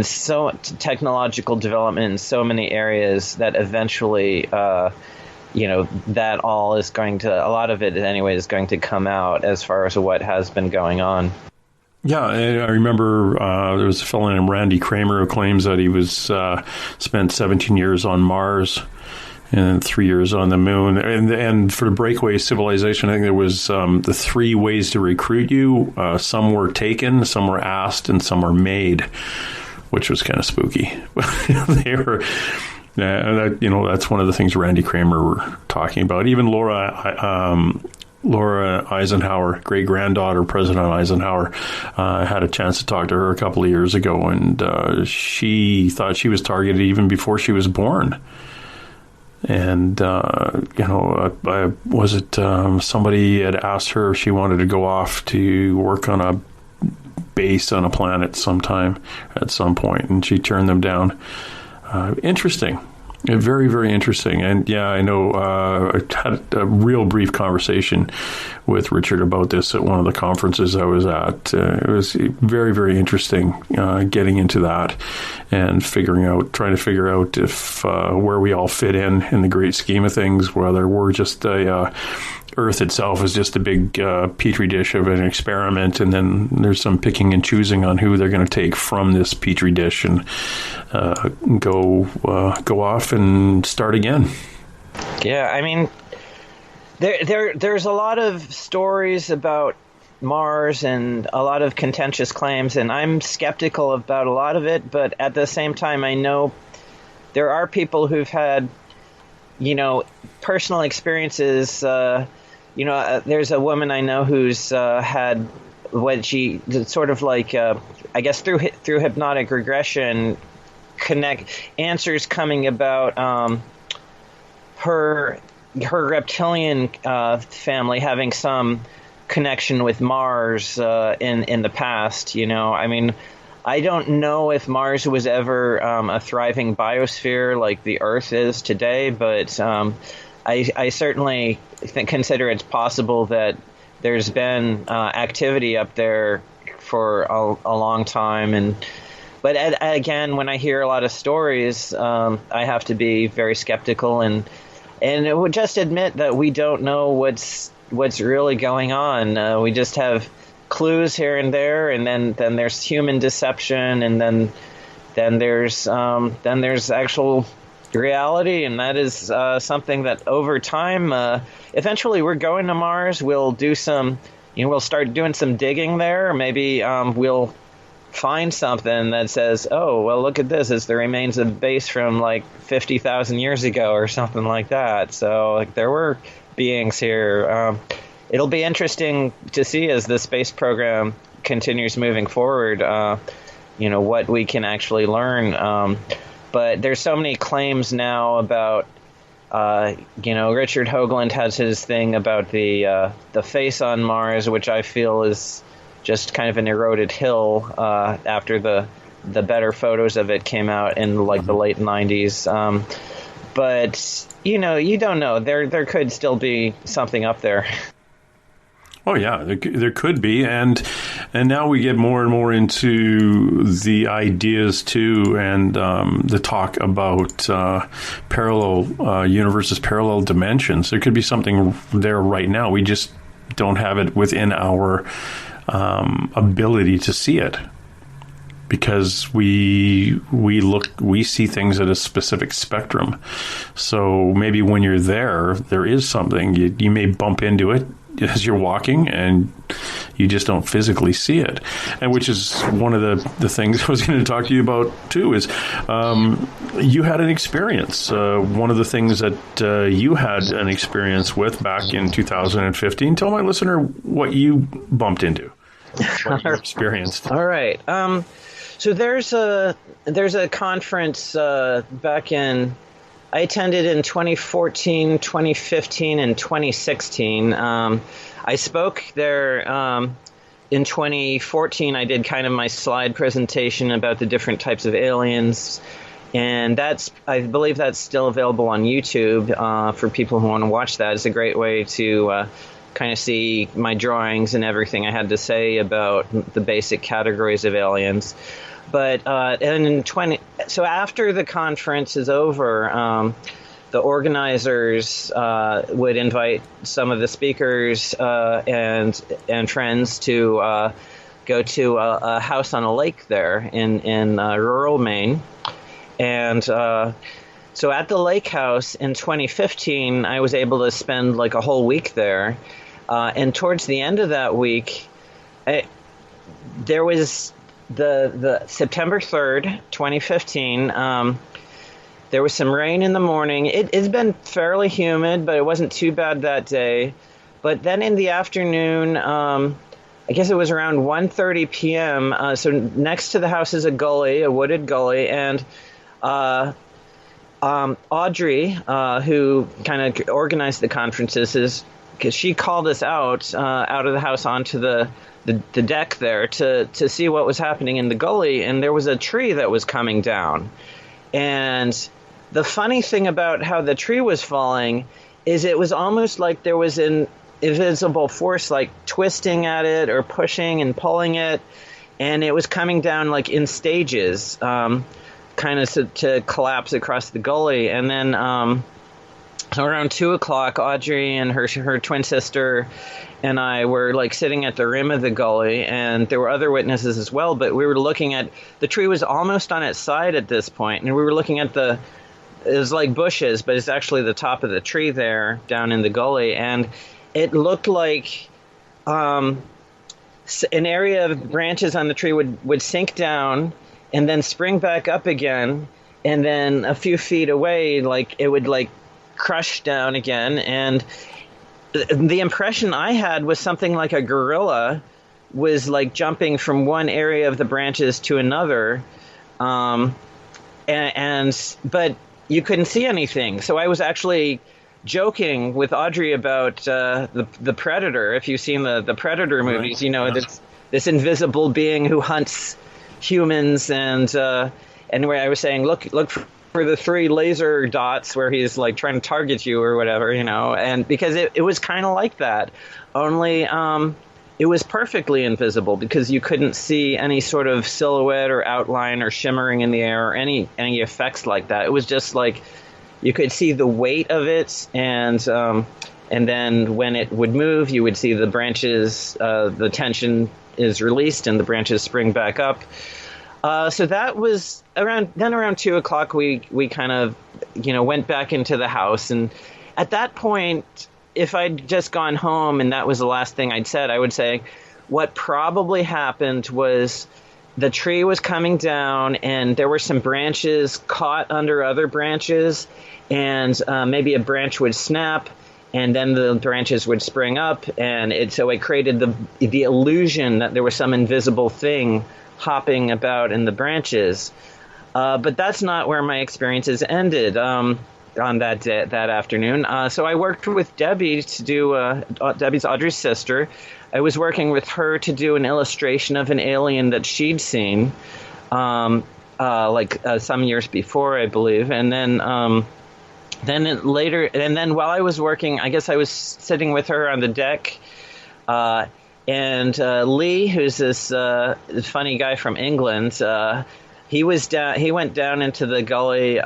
so technological development in so many areas that eventually, that all is going to, a lot of it anyway, is going to come out as far as what has been going on. Yeah, I remember there was a fellow named Randy Kramer who claims that he was spent 17 years on Mars and 3 years on the moon. And for the breakaway civilization, I think there was the 3 ways to recruit you. Some were taken, some were asked, and some were made, which was kind of spooky. They were... that's one of the things Randy Kramer were talking about. Even Laura Eisenhower, great-granddaughter President Eisenhower, had a chance to talk to her a couple of years ago, and she thought she was targeted even before she was born. And, somebody had asked her if she wanted to go off to work on a base on a planet sometime at some point, and she turned them down. Interesting. Very, very interesting. And yeah, I know I had a real brief conversation with Richard about this at one of the conferences I was at. It was very, very interesting getting into that and trying to figure out if where we all fit in the great scheme of things, whether we're just Earth itself is just a big petri dish of an experiment, and then there's some picking and choosing on who they're going to take from this petri dish and go off and start again. Yeah, I mean, there's a lot of stories about Mars and a lot of contentious claims, and I'm skeptical about a lot of it, but at the same time, I know there are people who've had, personal experiences. There's a woman I know who's had what she sort of like, I guess through hypnotic regression, answers coming about her reptilian family having some connection with Mars in the past. I mean, I don't know if Mars was ever a thriving biosphere like the Earth is today, but I certainly consider it's possible that there's been activity up there for a long time. But again, when I hear a lot of stories, I have to be very skeptical and it would just admit that we don't know what's really going on. We just have clues here and there, and then there's human deception, and then there's actual reality, and that is something that over time, eventually we're going to Mars. We'll do we'll start doing some digging there. Maybe we'll find something that says, oh, well, look at this. It's the remains of the base from like 50,000 years ago or something like that. So like, there were beings here. It'll be interesting to see as the space program continues moving forward, what we can actually learn. But there's so many claims now about, Richard Hoagland has his thing about the face on Mars, which I feel is just kind of an eroded hill after the better photos of it came out in like the late 90s. But, you don't know. There could still be something up there. Oh yeah, there could be, and now we get more and more into the ideas too, and the talk about parallel universes, parallel dimensions. There could be something there right now. We just don't have it within our ability to see it, because we see things at a specific spectrum. So maybe when you're there is something you may bump into it as you're walking, and you just don't physically see it. And which is one of the things I was going to talk to you about too, is you had an experience. One of the things that you had an experience with back in 2015. Tell my listener what you bumped into, what you experienced. All right. So there's a conference back in, I attended in 2014, 2015, and 2016. I spoke there in 2014. I did kind of my slide presentation about the different types of aliens, and I believe that's still available on YouTube for people who want to watch that. It's a great way to kind of see my drawings and everything I had to say about the basic categories of aliens. But so after the conference is over, the organizers would invite some of the speakers and friends to go to a house on a lake there in rural Maine. And so at the lake house in 2015, I was able to spend like a whole week there. And towards the end of that week, there was the September 3rd, 2015, there was some rain in the morning. It's been fairly humid, but it wasn't too bad that day. But then in the afternoon, I guess it was around 1:30 p.m., so next to the house is a gully, a wooded gully, and Audrey, who kind of organized the conferences, because she called us out of the house onto the deck there to see what was happening in the gully, and there was a tree that was coming down. And the funny thing about how the tree was falling is it was almost like there was an invisible force like twisting at it or pushing and pulling it, and it was coming down like in stages, kind of to collapse across the gully. And then so around 2 o'clock, Audrey and her twin sister and I were like sitting at the rim of the gully, and there were other witnesses as well, but we were looking at, the tree was almost on its side at this point, and we were looking at it was like bushes, but it's actually the top of the tree there down in the gully, and it looked like an area of branches on the tree would sink down and then spring back up again, and then a few feet away, like it would like crush down again. And the impression I had was something like a gorilla was like jumping from one area of the branches to another. but you couldn't see anything. So I was actually joking with Audrey about the Predator. If you've seen the Predator movies, you know, this invisible being who hunts humans, and where I was saying, look for the 3 laser dots where he's like trying to target you or whatever, you know, and because it was kind of like that, only it was perfectly invisible because you couldn't see any sort of silhouette or outline or shimmering in the air or any effects like that. It was just like you could see the weight of it, and then when it would move, you would see the branches, the tension is released and the branches spring back up. So that was around 2:00. We kind of, you know, went back into the house, and at that point, if I'd just gone home and that was the last thing I'd said, I would say what probably happened was the tree was coming down and there were some branches caught under other branches, and maybe a branch would snap and then the branches would spring up, and so it created the illusion that there was some invisible thing hopping about in the branches. But that's not where my experiences ended. On that afternoon. So I worked with Debbie to do, Debbie's Audrey's sister. I was working with her to do an illustration of an alien that she'd seen, some years before, I believe. And then while I was working, I guess I was sitting with her on the deck, and Lee, who's this funny guy from England, he went down into the gully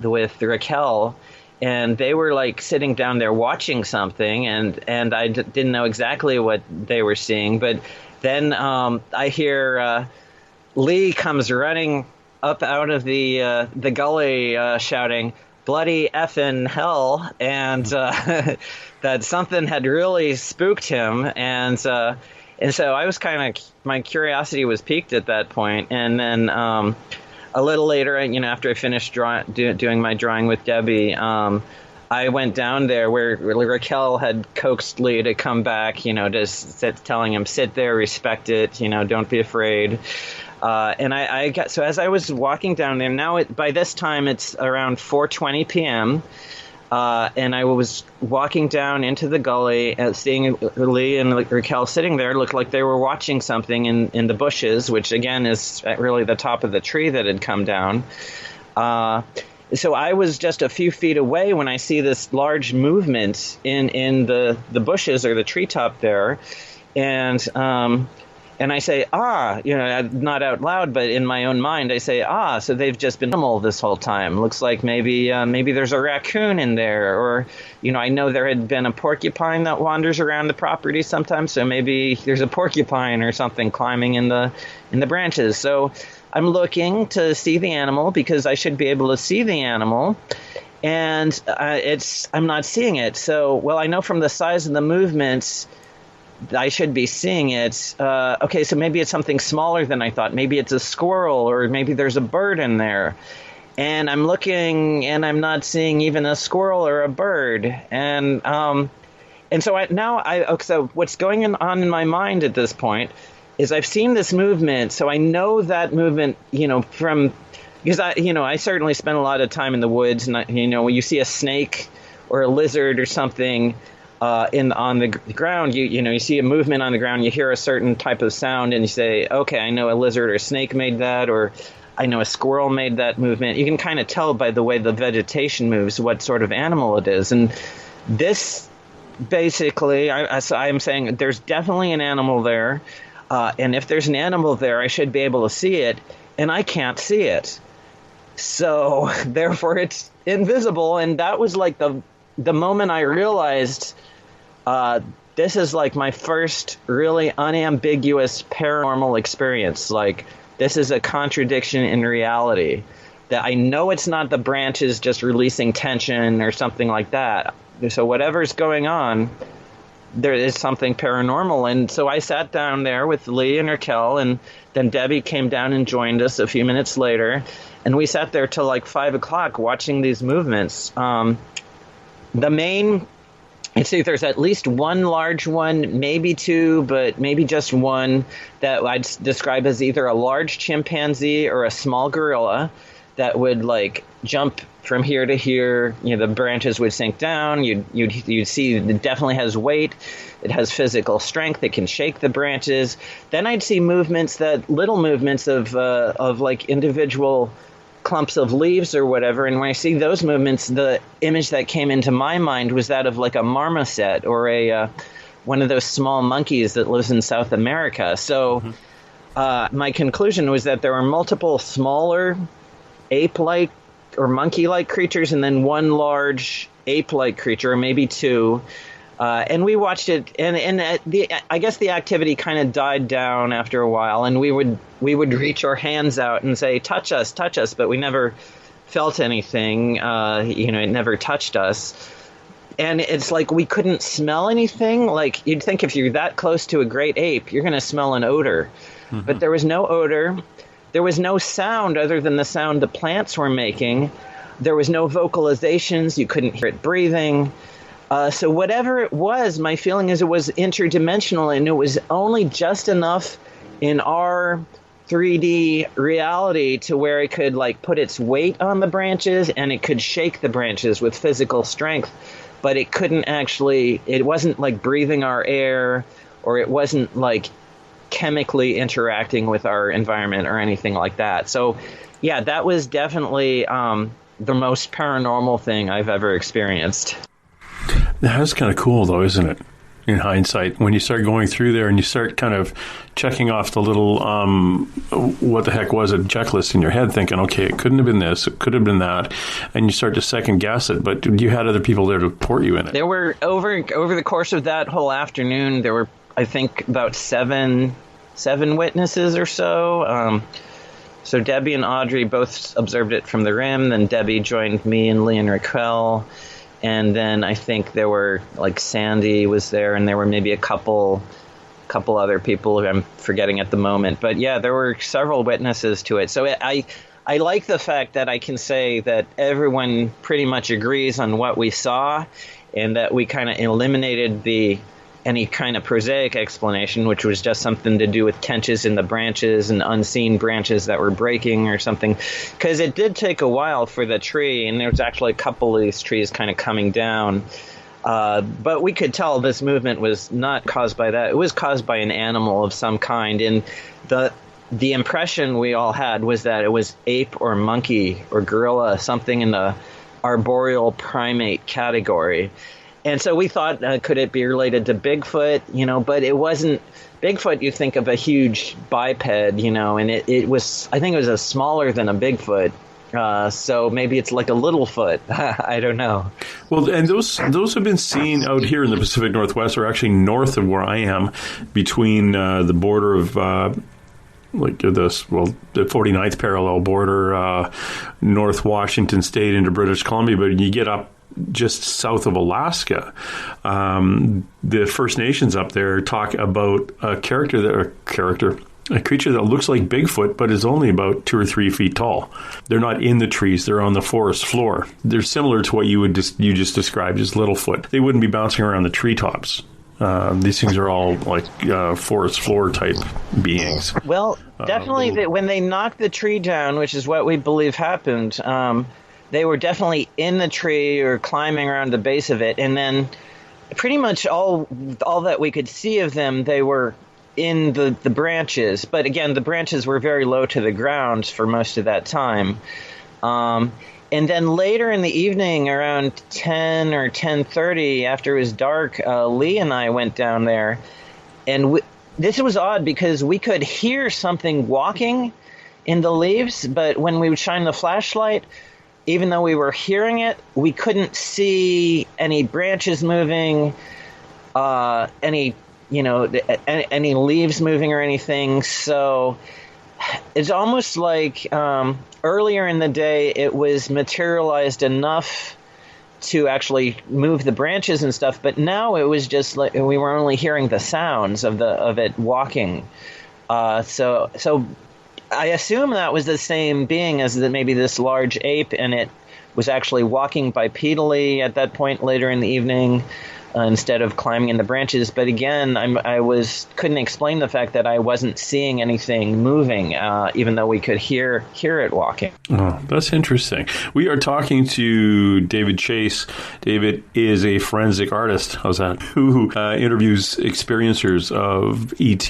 with Raquel, and they were like sitting down there watching something, and I didn't know exactly what they were seeing. But then I hear Lee comes running up out of the gully, shouting, "Bloody effing hell!" and that something had really spooked him, and so I was my curiosity was piqued at that point. And then a little later, you know, after I finished doing my drawing with Debbie, I went down there where Raquel had coaxed Lee to come back, you know, telling him, sit there, respect it, you know, don't be afraid. And so as I was walking down there, now by this time it's around 4:20 p.m., and I was walking down into the gully, seeing Lee and Raquel sitting there. It looked like they were watching something in the bushes, which again is really the top of the tree that had come down. So I was just a few feet away when I see this large movement in the bushes or the treetop there, and I say, you know, not out loud, but in my own mind, I say, so they've just been animal this whole time. Looks like maybe there's a raccoon in there, or, you know, I know there had been a porcupine that wanders around the property sometimes, so maybe there's a porcupine or something climbing in the branches. So I'm looking to see the animal because I should be able to see the animal, and I'm not seeing it. So, well, I know from the size of the movements I should be seeing it. Okay, so maybe it's something smaller than I thought. Maybe it's a squirrel, or maybe there's a bird in there. And I'm looking, and I'm not seeing even a squirrel or a bird. And so what's going on in my mind at this point is I've seen this movement, so I know that movement, you know, because I certainly spend a lot of time in the woods, and you know, when you see a snake or a lizard or something on the ground, you see a movement on the ground, you hear a certain type of sound, and you say, okay, I know a lizard or a snake made that, or I know a squirrel made that movement. You can kind of tell by the way the vegetation moves what sort of animal it is. And this basically, I'm saying there's definitely an animal there, and if there's an animal there, I should be able to see it, and I can't see it. So therefore it's invisible, and that was like the moment I realized this is like my first really unambiguous paranormal experience. Like, this is a contradiction in reality. That I know it's not the branches just releasing tension or something like that. So whatever's going on, there is something paranormal. And so I sat down there with Lee and Raquel, and then Debbie came down and joined us a few minutes later. And we sat there till like 5 o'clock watching these movements. I'd say there's at least one large one, maybe two, but maybe just one that I'd describe as either a large chimpanzee or a small gorilla. that would like jump from here to here. The branches would sink down. You'd see it definitely has weight. It has physical strength. It can shake the branches. Then I'd see little movements of like individual clumps of leaves or whatever. And when I see those movements, the image that came into my mind was that of like a marmoset or one of those small monkeys that lives in South America. So my conclusion was that there were multiple smaller ape-like or monkey-like creatures and then one large ape-like creature, or maybe two. And we watched it, and I guess the activity kind of died down after a while, and we would reach our hands out and say, touch us, but we never felt anything. It never touched us. And it's like we couldn't smell anything. Like you'd think if you're that close to a great ape, you're going to smell an odor. Mm-hmm. But there was no odor. There was no sound other than the sound the plants were making. There was no vocalizations. You couldn't hear it breathing. So whatever it was, my feeling is it was interdimensional, and it was only just enough in our 3D reality to where it could like put its weight on the branches and it could shake the branches with physical strength. But it couldn't actually, it wasn't like breathing our air, or it wasn't like chemically interacting with our environment or anything like that. So, yeah, that was definitely the most paranormal thing I've ever experienced. That's kind of cool, though, isn't it? In hindsight, when you start going through there and you start kind of checking off the little what the heck was it checklist in your head, thinking, okay, it couldn't have been this, it could have been that, and you start to second guess it. But you had other people there to support you in it. There were over the course of that whole afternoon, there were, I think, about seven witnesses or so. So Debbie and Audrey both observed it from the rim. Then Debbie joined me and Lee and Raquel. And then I think there were, like, Sandy was there, and there were maybe a couple other people who I'm forgetting at the moment. But, yeah, there were several witnesses to it. So I like the fact that I can say that everyone pretty much agrees on what we saw, and that we kind of eliminated any kind of prosaic explanation, which was just something to do with tensions in the branches and unseen branches that were breaking or something. Because it did take a while for the tree, and there was actually a couple of these trees kind of coming down. But we could tell this movement was not caused by that. It was caused by an animal of some kind. And the impression we all had was that it was ape or monkey or gorilla, something in the arboreal primate category. And so we thought, could it be related to Bigfoot? But it wasn't. Bigfoot, you think of a huge biped, and it was, I think it was a smaller than a Bigfoot. So maybe it's like a Littlefoot. I don't know. Well, and those have been seen out here in the Pacific Northwest, or actually north of where I am, between the border of the 49th parallel border, North Washington State into British Columbia. But you get up just south of Alaska, the First Nations up there talk about a creature that looks like Bigfoot, but is only about 2 or 3 feet tall. They're not in the trees; they're on the forest floor. They're similar to what you just described as Littlefoot. They wouldn't be bouncing around the treetops. These things are all like forest floor type beings. Well, definitely when they knocked the tree down, which is what we believe happened. They were definitely in the tree or climbing around the base of it. And then pretty much all that we could see of them, they were in the branches. But again, the branches were very low to the ground for most of that time. And then later in the evening, around 10 or 10:30, after it was dark, Lee and I went down there. And this was odd because we could hear something walking in the leaves. But when we would shine the flashlight, even though we were hearing it, we couldn't see any branches moving, any leaves moving or anything. So it's almost like earlier in the day it was materialized enough to actually move the branches and stuff, but now it was just like we were only hearing the sounds of it walking. So I assume that was the same being as maybe this large ape, and it was actually walking bipedally at that point later in the evening instead of climbing in the branches. But again, couldn't explain the fact that I wasn't seeing anything moving, even though we could hear it walking. Oh, that's interesting. We are talking to David Chace. David is a forensic artist. How's that? Who interviews experiencers of ET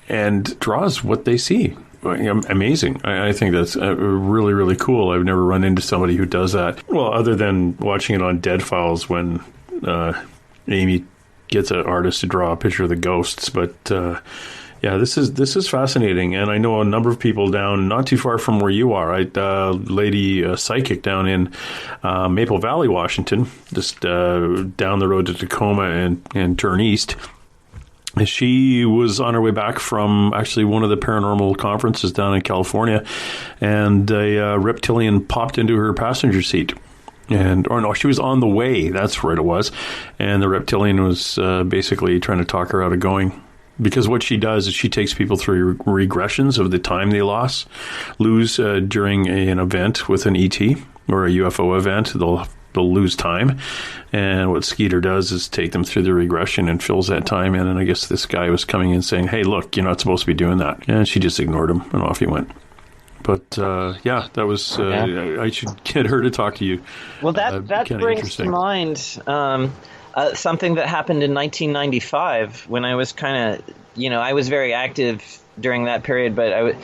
and draws what they see. Amazing. I think that's really, really cool. I've never run into somebody who does that. Well, other than watching it on Dead Files when Amy gets an artist to draw a picture of the ghosts. But yeah, this is fascinating. And I know a number of people down not too far from where you are, right? Lady psychic down in Maple Valley, Washington, just down the road to Tacoma and turn east. She was on her way back from actually one of the paranormal conferences down in California, and a reptilian popped into her passenger seat. She was on the way. That's where it was. And the reptilian was basically trying to talk her out of going. Because what she does is she takes people through regressions of the time they lose during an event with an ET or a UFO event. They'll lose time. And what Skeeter does is take them through the regression and fills that time in. And I guess this guy was coming in saying, hey, look, you're not supposed to be doing that. And she just ignored him, and off he went. But, yeah, that was, I should get her to talk to you. Well, that brings to mind something that happened in 1995 when I was kind of, I was very active during that period, but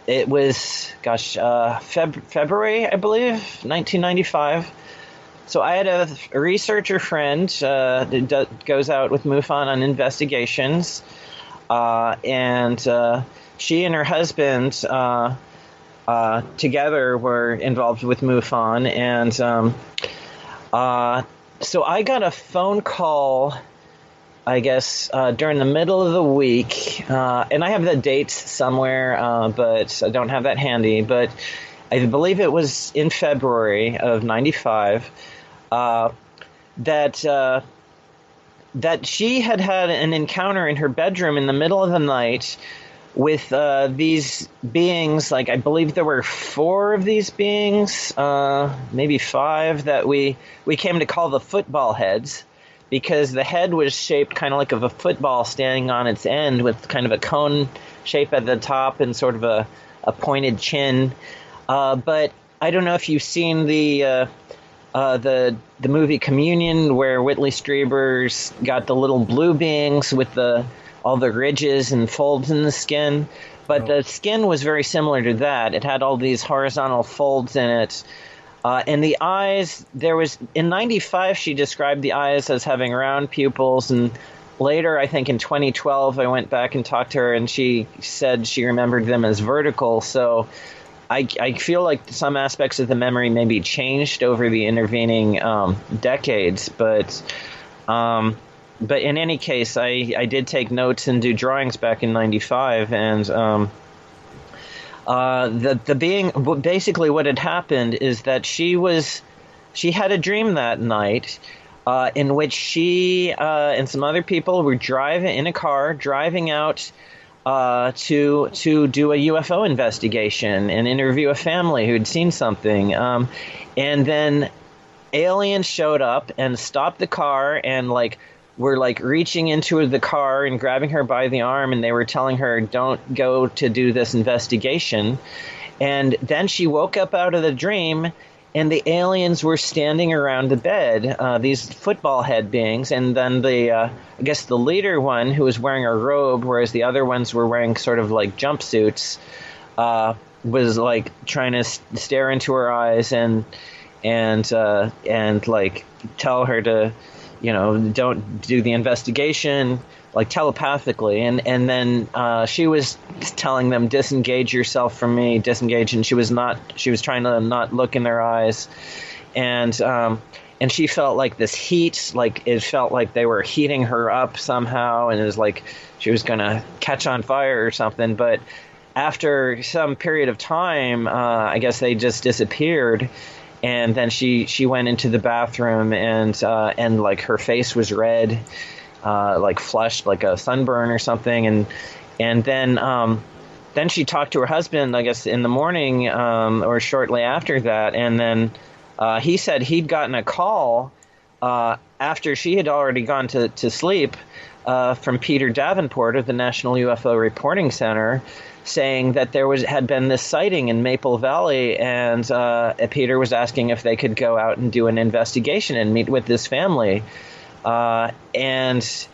it was, February, I believe, 1995. So I had a researcher friend that goes out with MUFON on investigations, and she and her husband together were involved with MUFON, and so I got a phone call, I guess, during the middle of the week, and I have the dates somewhere, but I don't have that handy, but I believe it was in February of 95, that she had an encounter in her bedroom in the middle of the night with these beings. Like, I believe there were 4 of these beings, maybe 5, that we came to call the football heads, because the head was shaped kind of like of a football standing on its end with kind of a cone shape at the top and sort of a pointed chin. But I don't know if you've seen the movie Communion, where Whitley Strieber's got the little blue beings with all the ridges and folds in the skin. But the skin was very similar to that. It had all these horizontal folds in it. And the eyes, in 95, she described the eyes as having round pupils. And later, I think in 2012, I went back and talked to her, and she said she remembered them as vertical. So I feel like some aspects of the memory maybe changed over the intervening decades, but in any case, I did take notes and do drawings back in 95, and the being, basically what had happened is that she had a dream that night in which she and some other people were driving out to do a UFO investigation and interview a family who'd seen something. And then aliens showed up and stopped the car and were reaching into the car and grabbing her by the arm, and they were telling her, don't go to do this investigation. And then she woke up out of the dream, and the aliens were standing around the bed, these football head beings, and then I guess the leader one, who was wearing a robe, whereas the other ones were wearing sort of like jumpsuits, was trying to stare into her eyes and tell her to, don't do the investigation, telepathically, and then she was telling them, disengage yourself from me, disengage, and she was trying to not look in their eyes, and she felt like this heat, it felt like they were heating her up somehow, and it was like she was gonna catch on fire or something. But after some period of time, I guess they just disappeared. And then she went into the bathroom, and her face was red, flushed, like a sunburn or something. And then she talked to her husband, I guess, in the morning or shortly after that. And then He said he'd gotten a call after she had already gone to sleep from Peter Davenport of the National UFO Reporting Center, saying that had been this sighting in Maple Valley, and Peter was asking if they could go out and do an investigation and meet with this family. And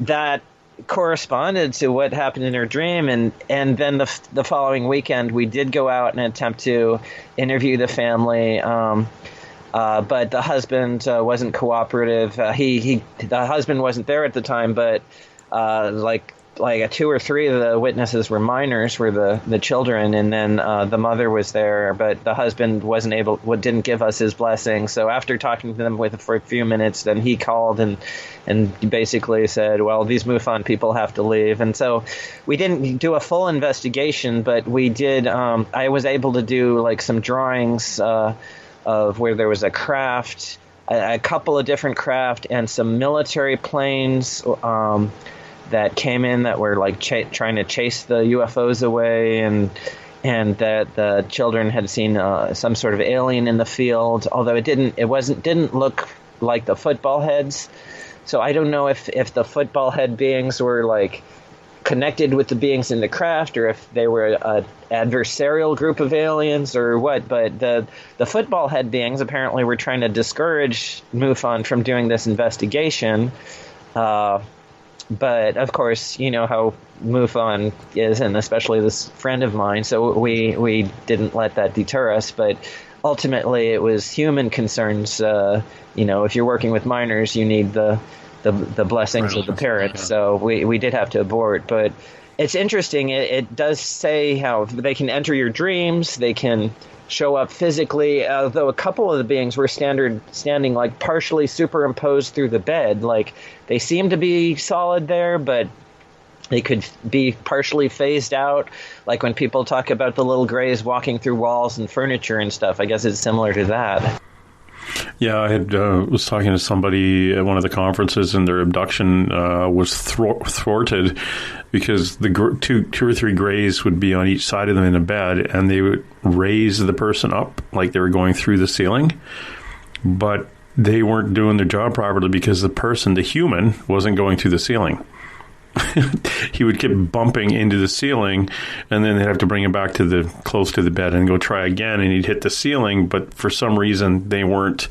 that corresponded to what happened in her dream, and then the following weekend we did go out and attempt to interview the family, but the husband wasn't cooperative. The husband wasn't there at the time, but like 2 or 3 of the witnesses were minors, were the children, and then the mother was there, but the husband didn't give us his blessing. So after talking to them for a few minutes, then he called and basically said, well, these MUFON people have to leave. And so we didn't do a full investigation, but we did. I was able to do like some drawings of where there was a craft, a couple of different craft, and some military planes that came in that were like trying to chase the UFOs away, and that the children had seen some sort of alien in the field, although it didn't look like the football heads. So I don't know if the football head beings were like connected with the beings in the craft, or if they were an adversarial group of aliens or what. But the football head beings apparently were trying to discourage MUFON from doing this investigation. But of course, you know how MUFON is, and especially this friend of mine. So we didn't let that deter us. But ultimately, it was human concerns. If you're working with minors, you need the blessings of the parents. So we did have to abort. But it's interesting. It does say how they can enter your dreams. They can show up physically, although a couple of the beings were standing like partially superimposed through the bed. Like they seem to be solid there, but they could be partially phased out. Like when people talk about the little grays walking through walls and furniture and stuff, I guess it's similar to that. Yeah, I was talking to somebody at one of the conferences, and their abduction was thwarted because the two or three grays would be on each side of them in a bed, and they would raise the person up like they were going through the ceiling, but they weren't doing their job properly because the human, wasn't going through the ceiling. He would keep bumping into the ceiling, and then they'd have to bring him back to close to the bed and go try again, and he'd hit the ceiling, but for some reason they weren't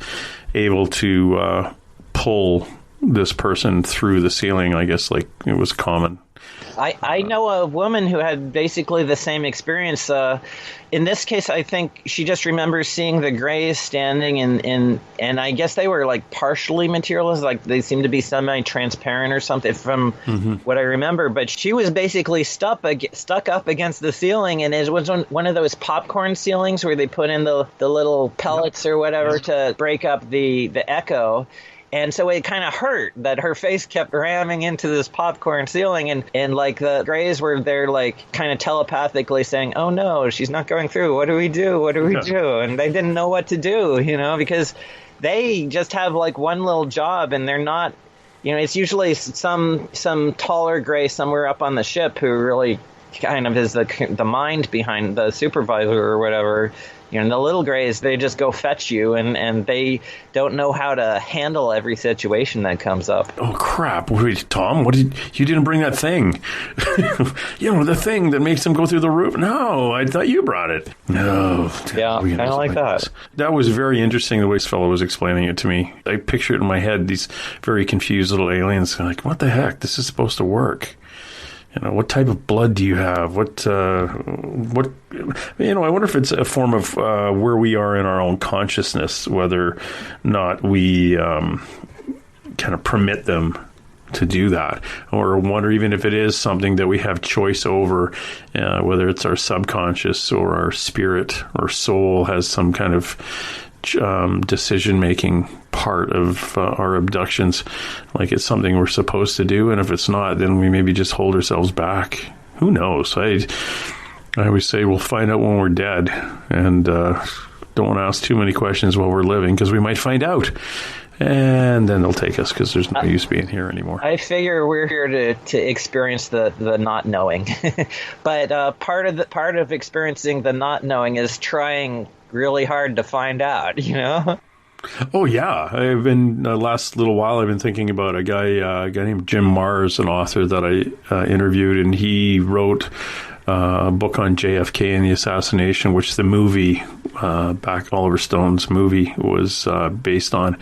able to pull this person through the ceiling. I guess like it was common. I know a woman who had basically the same experience. In this case, I think she just remembers seeing the grays standing and I guess they were like partially materialized, like they seemed to be semi-transparent or something from what I remember. But she was basically stuck up against the ceiling, and it was one of those popcorn ceilings where they put in the little pellets or whatever to break up the echo. And so it kind of hurt that her face kept ramming into this popcorn ceiling, and like the grays were there like kind of telepathically saying, oh no, she's not going through. What do we do? What do we do? And they didn't know what to do, because they just have like one little job, and they're not, it's usually some taller gray somewhere up on the ship who really kind of is the mind behind the supervisor or whatever. The little grays, they just go fetch you, and they don't know how to handle every situation that comes up. Oh, crap. Wait, Tom, you didn't bring that thing. The thing that makes them go through the roof. No, I thought you brought it. No. Yeah, kind of like that. That was very interesting, the way this fellow was explaining it to me. I pictured in my head these very confused little aliens, like, what the heck? This is supposed to work. What type of blood do you have? I wonder if it's a form of where we are in our own consciousness, whether or not we kind of permit them to do that, or wonder even if it is something that we have choice over, whether it's our subconscious or our spirit or soul has some kind of decision-making part of our abductions, like it's something we're supposed to do, and if it's not, then we maybe just hold ourselves back. Who knows? I always say we'll find out when we're dead, and don't want to ask too many questions while we're living, because we might find out. and then they'll take us because there's no use being here anymore. I figure we're here to experience the not knowing, but part of experiencing the not knowing is trying really hard to find out. Oh yeah, I've been the last little while. I've been thinking about a guy named Jim Mars, an author that I interviewed, and he wrote a book on JFK and the assassination, which the movie, back Oliver Stone's movie, was based on,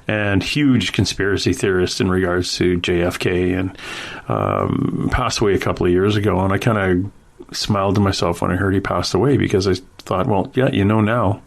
and huge conspiracy theorist in regards to JFK, and passed away a couple of years ago. And I kind of smiled to myself when I heard he passed away, because I thought, well, yeah, now.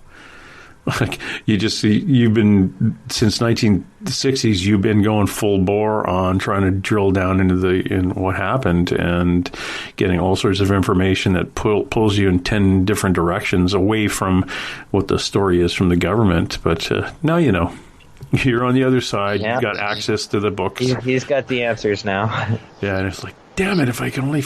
Like you've been since 1960s. You've been going full bore on trying to drill down in what happened and getting all sorts of information that pulls you in 10 different directions away from what the story is from the government. But now you're on the other side. Yeah. You've got access to the books. He's got the answers now. Yeah, and it's like, damn it! If I can only,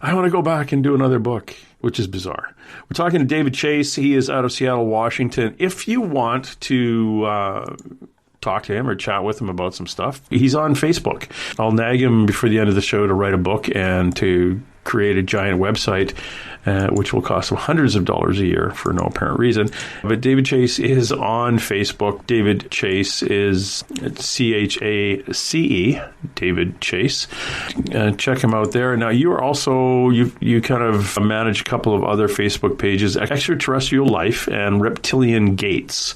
I want to go back and do another book, which is bizarre. We're talking to David Chace. He is out of Seattle, Washington. If you want to talk to him or chat with him about some stuff, he's on Facebook. I'll nag him before the end of the show to write a book and to create a giant website, which will cost him hundreds of dollars a year for no apparent reason. But David Chace is on Facebook. David Chace is Chace, David Chace. Check him out there. Now, you are also, you kind of manage a couple of other Facebook pages, Extraterrestrial Life and Reptilian Gates,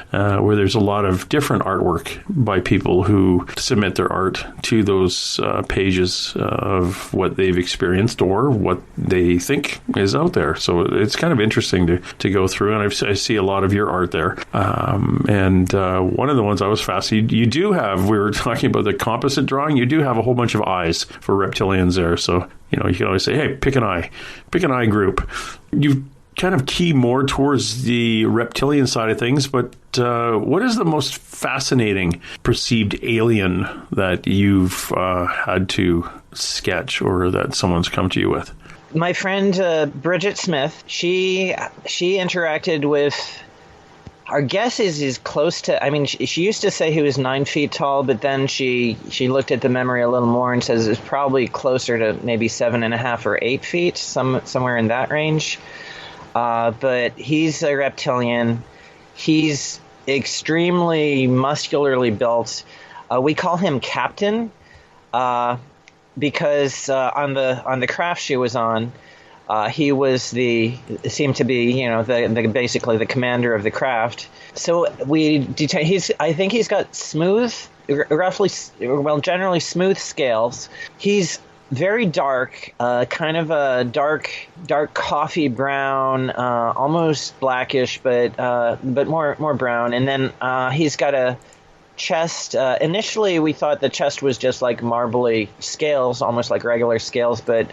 where there's a lot of different artwork by people who submit their art to those pages of what they've experienced or what they think is out there. So it's kind of interesting to go through, and I see a lot of your art there. And one of the ones I was fascinated, you do have, we were talking about the composite drawing, you do have a whole bunch of eyes for reptilians there. So, you can always say, hey, pick an eye group. You kind of key more towards the reptilian side of things, but what is the most fascinating perceived alien that you've had to sketch or that someone's come to you with? My friend Bridget Smith, she interacted with, our guess is close to, I mean, she used to say he was 9 feet tall, but then she looked at the memory a little more and says it's probably closer to maybe 7.5 or 8 feet, somewhere in that range. But he's a reptilian. He's extremely muscularly built. We call him Captain because on the craft she was on, he was seemed to be the basically the commander of the craft. So I think he's got generally smooth scales. He's very dark, kind of a dark coffee brown, almost blackish, but more brown. And then he's got a chest. Initially, we thought the chest was just like marbly scales, almost like regular scales. But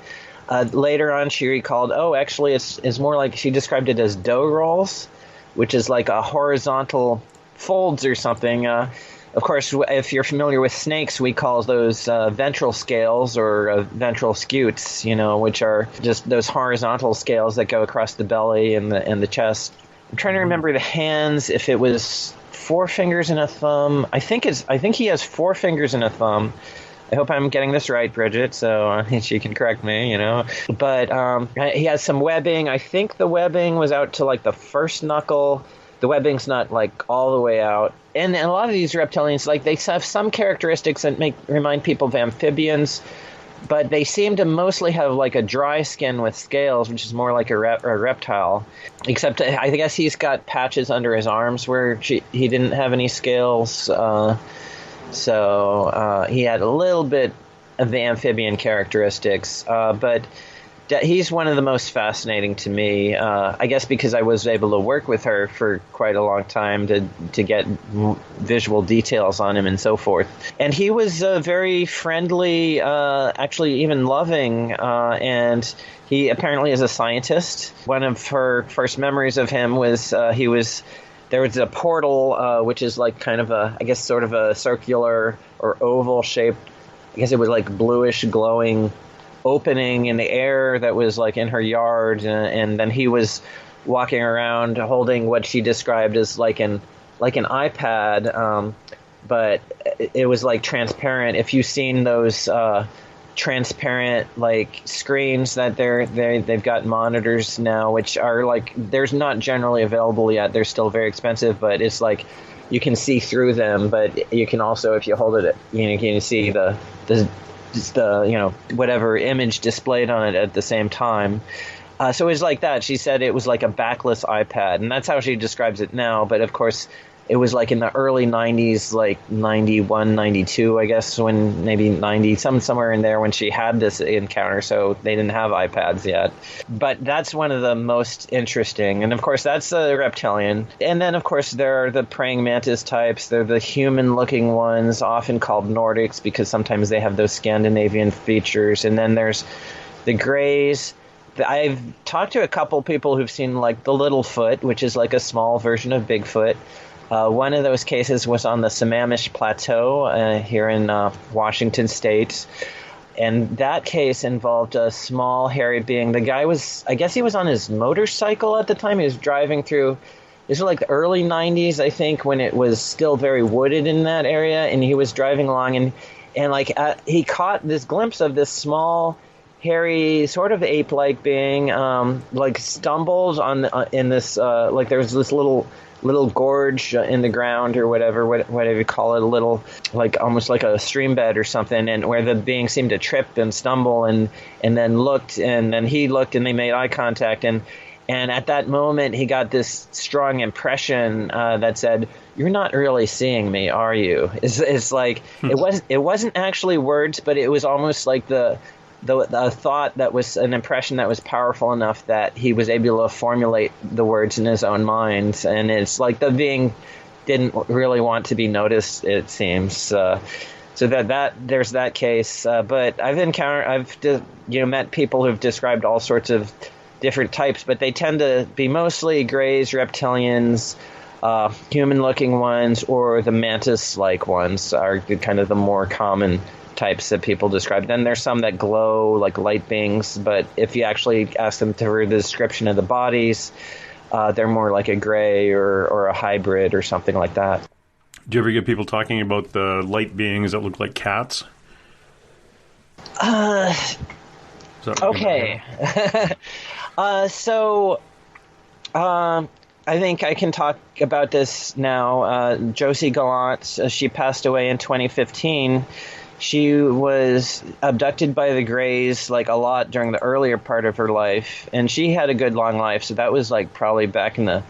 later on, she recalled, actually, it's more like, she described it as dough rolls, which is like a horizontal folds or something. Of course, if you're familiar with snakes, we call those ventral scales or ventral scutes, which are just those horizontal scales that go across the belly and the chest. I'm trying to remember the hands, if it was 4 fingers and a thumb. I think he has 4 fingers and a thumb. I hope I'm getting this right, Bridget, so she can correct me, But he has some webbing. I think the webbing was out to like the first knuckle. The webbing's not like all the way out. And a lot of these reptilians, like, they have some characteristics that remind people of amphibians, but they seem to mostly have like a dry skin with scales, which is more like a reptile. Except I guess he's got patches under his arms where he didn't have any scales. So he had a little bit of the amphibian characteristics, but he's one of the most fascinating to me, I guess because I was able to work with her for quite a long time to get visual details on him and so forth. And he was very friendly, actually even loving, and he apparently is a scientist. One of her first memories of him was there was a portal, which is like kind of sort of a circular or oval shaped, I guess it was like bluish glowing opening in the air that was like in her yard, and then he was walking around holding what she described as like an iPad, but it was like transparent. If you've seen those transparent like screens that they've got monitors now, which are like, there's not generally available yet. They're still very expensive, but it's like you can see through them, but you can also, if you hold it, you can see the whatever image displayed on it at the same time. So it was like that. She said it was like a backless iPad, and that's how she describes it now. But of course, it was like in the early 90s, like 91, 92, I guess, when maybe 90, somewhere in there when she had this encounter. So they didn't have iPads yet. But that's one of the most interesting. And of course, that's the reptilian. And then, of course, there are the praying mantis types. They're the human-looking ones, often called Nordics, because sometimes they have those Scandinavian features. And then there's the grays. I've talked to a couple people who've seen like the Littlefoot, which is like a small version of Bigfoot. One of those cases was on the Sammamish Plateau here in Washington State. And that case involved a small, hairy being. The guy was, I guess he was on his motorcycle at the time. He was driving through, this was like the early 90s, I think, when it was still very wooded in that area. And he was driving along, and like he caught this glimpse of this small, hairy, sort of ape-like being, like stumbled in this, like there was this little gorge in the ground or whatever you call it, a little, like almost like a stream bed or something, and where the being seemed to trip and stumble and then looked, and then he looked, and they made eye contact, and at that moment he got this strong impression that said, "You're not really seeing me, are you?" It's like it wasn't actually words, but it was almost like the thought that was an impression that was powerful enough that he was able to formulate the words in his own mind. And it's like the being didn't really want to be noticed, it seems. So that there's that case. But I've met people who've described all sorts of different types, but they tend to be mostly grays, reptilians, human-looking ones, or the mantis-like ones are kind of the more common types that people describe. Then there's some that glow like light beings, but if you actually ask them for the description of the bodies, they're more like a gray or a hybrid or something like that. Do you ever get people talking about the light beings that look like cats? Okay. I think I can talk about this now. Josie Gallant, she passed away in 2015. She was abducted by the Greys like a lot during the earlier part of her life, and she had a good long life. So that was like probably back in the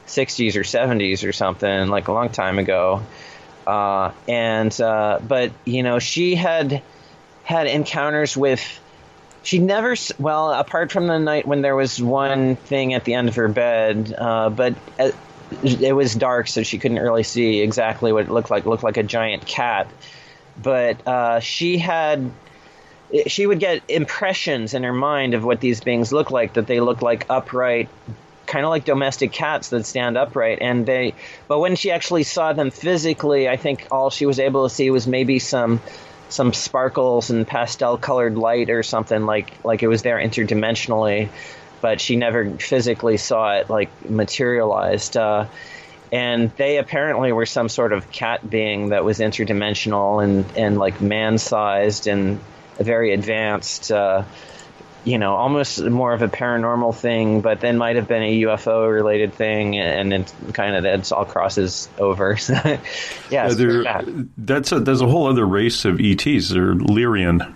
60s or 70s or something, like a long time ago. But she had encounters with. She never, well, apart from the night when there was one thing at the end of her bed, but it was dark, so she couldn't really see exactly what it looked like. It looked like a giant cat. But she would get impressions in her mind of what these beings look like, that they look like upright, kind of like domestic cats that stand upright. But when she actually saw them physically, I think all she was able to see was maybe some sparkles and pastel-colored light or something, like it was there interdimensionally, but she never physically saw it like materialized. And they apparently were some sort of cat being that was interdimensional and like man-sized and very advanced, almost more of a paranormal thing, but then might have been a UFO-related thing, and it kind of it all crosses over. There's a whole other race of ETs. They're Lyrian,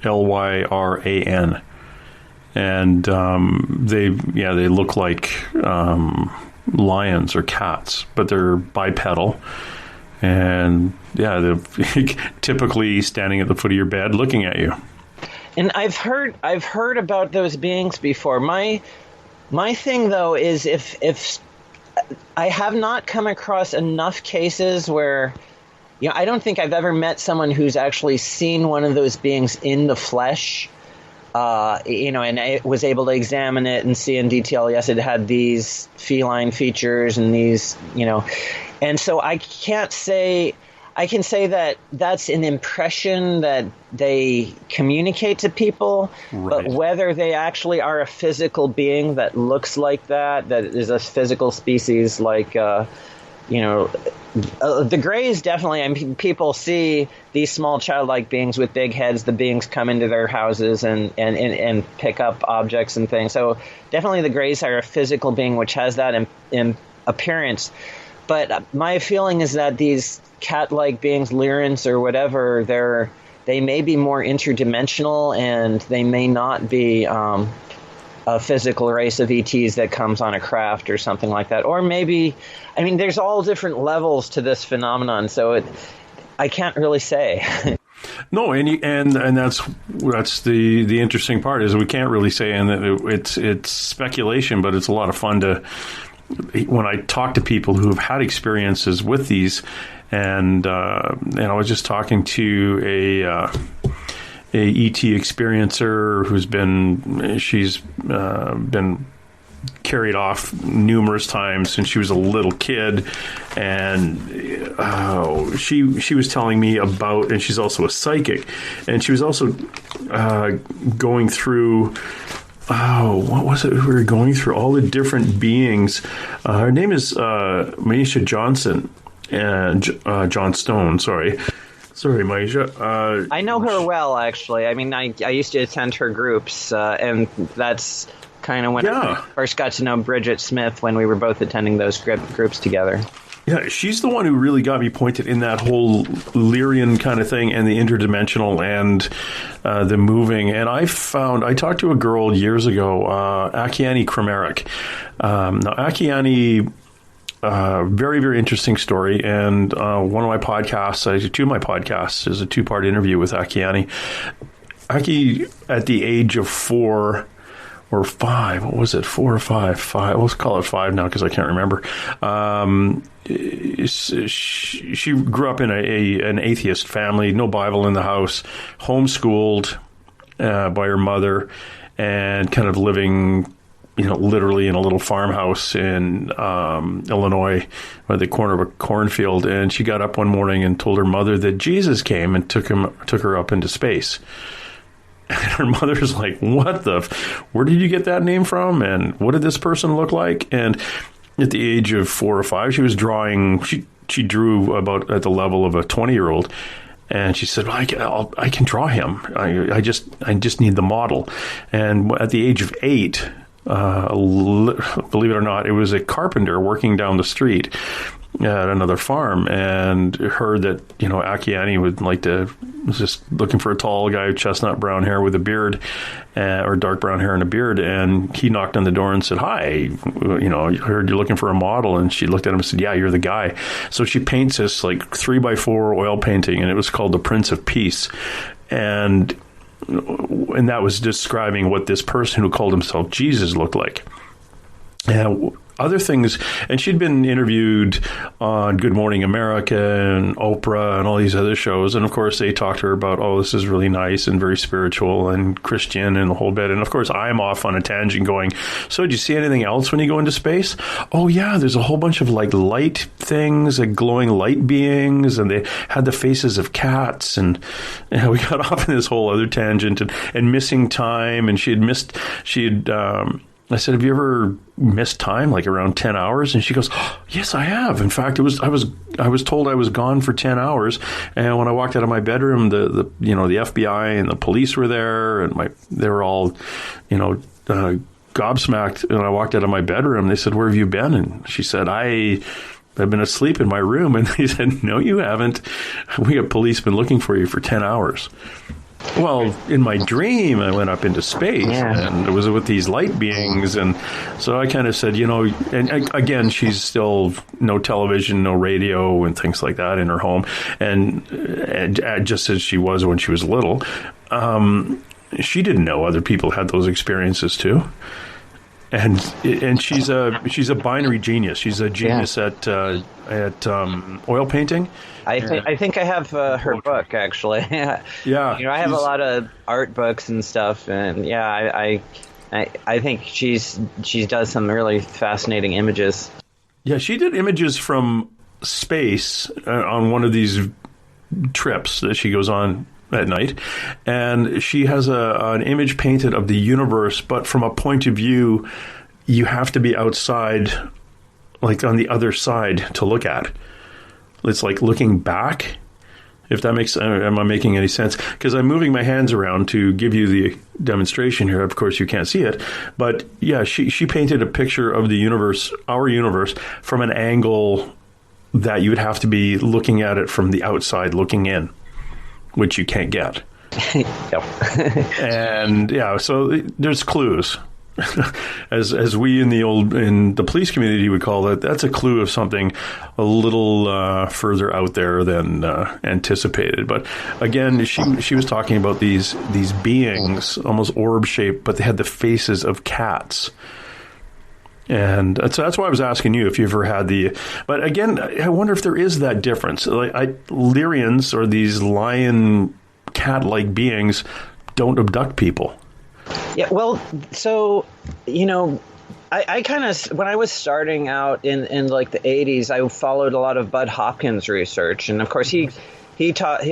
Lyran, and they look like lions or cats, but they're bipedal, and they're typically standing at the foot of your bed looking at you. And I've heard about those beings before. My thing though is if I have not come across enough cases where, I don't think I've ever met someone who's actually seen one of those beings in the flesh. And I was able to examine it and see in detail, yes, it had these feline features and these, and so I can say that that's an impression that they communicate to people, right. But whether they actually are a physical being that looks like that is a physical species like the Greys definitely. I mean, people see these small childlike beings with big heads. The beings come into their houses and pick up objects and things. So definitely the Greys are a physical being which has that in appearance. But my feeling is that these cat-like beings, Lyrans or whatever, they may be more interdimensional, and they may not be a physical race of ETs that comes on a craft or something like that. Or maybe, I mean, there's all different levels to this phenomenon, so I can't really say. No, and that's the interesting part, is we can't really say, and it's speculation, but it's a lot of fun to, when I talk to people who have had experiences with these, and I was just talking to a ET experiencer she's been carried off numerous times since she was a little kid, and she was telling me about, and she's also a psychic, and she was also going through. Oh, what was it? We were going through all the different beings. Her name is Maisha Johnson, and John Stone. Sorry, Maisha. I know her well, actually. I mean, I used to attend her groups, and that's kind of when I first got to know Bridget Smith, when we were both attending those groups together. Yeah, she's the one who really got me pointed in that whole Lyrian kind of thing, and the interdimensional and the moving. And I talked to a girl years ago, Akiane Krameric. Now, Akiane, very, very interesting story. And one of my podcasts, I do two of my podcasts, is a 2-part interview with Akiane. Aki, at the age of 4 or 5, what was it, 4 or 5? 5. Let's call it 5 now because I can't remember. She grew up in an atheist family, no Bible in the house, homeschooled by her mother, and kind of living, literally in a little farmhouse in Illinois, at the corner of a cornfield. And she got up one morning and told her mother that Jesus came and took her up into space. And her mother's like, where did you get that name from? And what did this person look like? And at the age of 4 or 5, she was drawing, she drew about at the level of a 20-year-old. And she said, well, I can draw him. I just need the model. And at the age of 8, believe it or not, it was a carpenter working down the street at another farm, and heard that, Akiane was just looking for a tall guy, chestnut brown hair with a beard, or dark brown hair and a beard. And he knocked on the door and said, hi, I heard you're looking for a model. And she looked at him and said, yeah, you're the guy. So she paints this 3x4 oil painting, and it was called The Prince of Peace. And that was describing what this person who called himself Jesus looked like. Other things, and she'd been interviewed on Good Morning America and Oprah and all these other shows, and of course they talked to her about, this is really nice and very spiritual and Christian and the whole bit. And of course I'm off on a tangent going, so did you see anything else when you go into space? Oh yeah, there's a whole bunch of light things, glowing light beings, and they had the faces of cats, and we got off in this whole other tangent, and missing time, and I said, have you ever missed time, around 10 hours? And she goes, yes, I have. In fact, I was told I was gone for 10 hours. And when I walked out of my bedroom, the FBI and the police were there, and they were all, gobsmacked. And I walked out of my bedroom. They said, where have you been? And she said, I've been asleep in my room. And they said, no, you haven't. We got policemen looking for you for 10 hours. Well, in my dream, I went up into space, and it was with these light beings. And so I kind of said, and again, she's still no television, no radio and things like that in her home. And just as she was when she was little, she didn't know other people had those experiences too. And she's a binary genius. She's a genius at oil painting. I think I have her book, actually. Yeah. I have a lot of art books and stuff, and I think she does some really fascinating images. Yeah, she did images from space on one of these trips that she goes on at night, and she has an image painted of the universe, but from a point of view, you have to be outside like on the other side to look at. It's like looking back. If that makes, am I making any sense? Because I'm moving my hands around to give you the demonstration here. Of course, you can't see it, but yeah, she painted a picture of the universe, our universe, from an angle that you would have to be looking at it from the outside, looking in, which you can't get. Yep. And yeah, so there's clues. As we in the police community would call it, that's a clue of something a little further out there than anticipated. But again, she was talking about these beings, almost orb shaped, but they had the faces of cats. And that's why I was asking you if you ever had but again, I wonder if there is that difference. Like Lyrians, or these lion cat-like beings, don't abduct people. Yeah, well, so, I kind of, when I was starting out in like the 80s, I followed a lot of Bud Hopkins research. And of course, he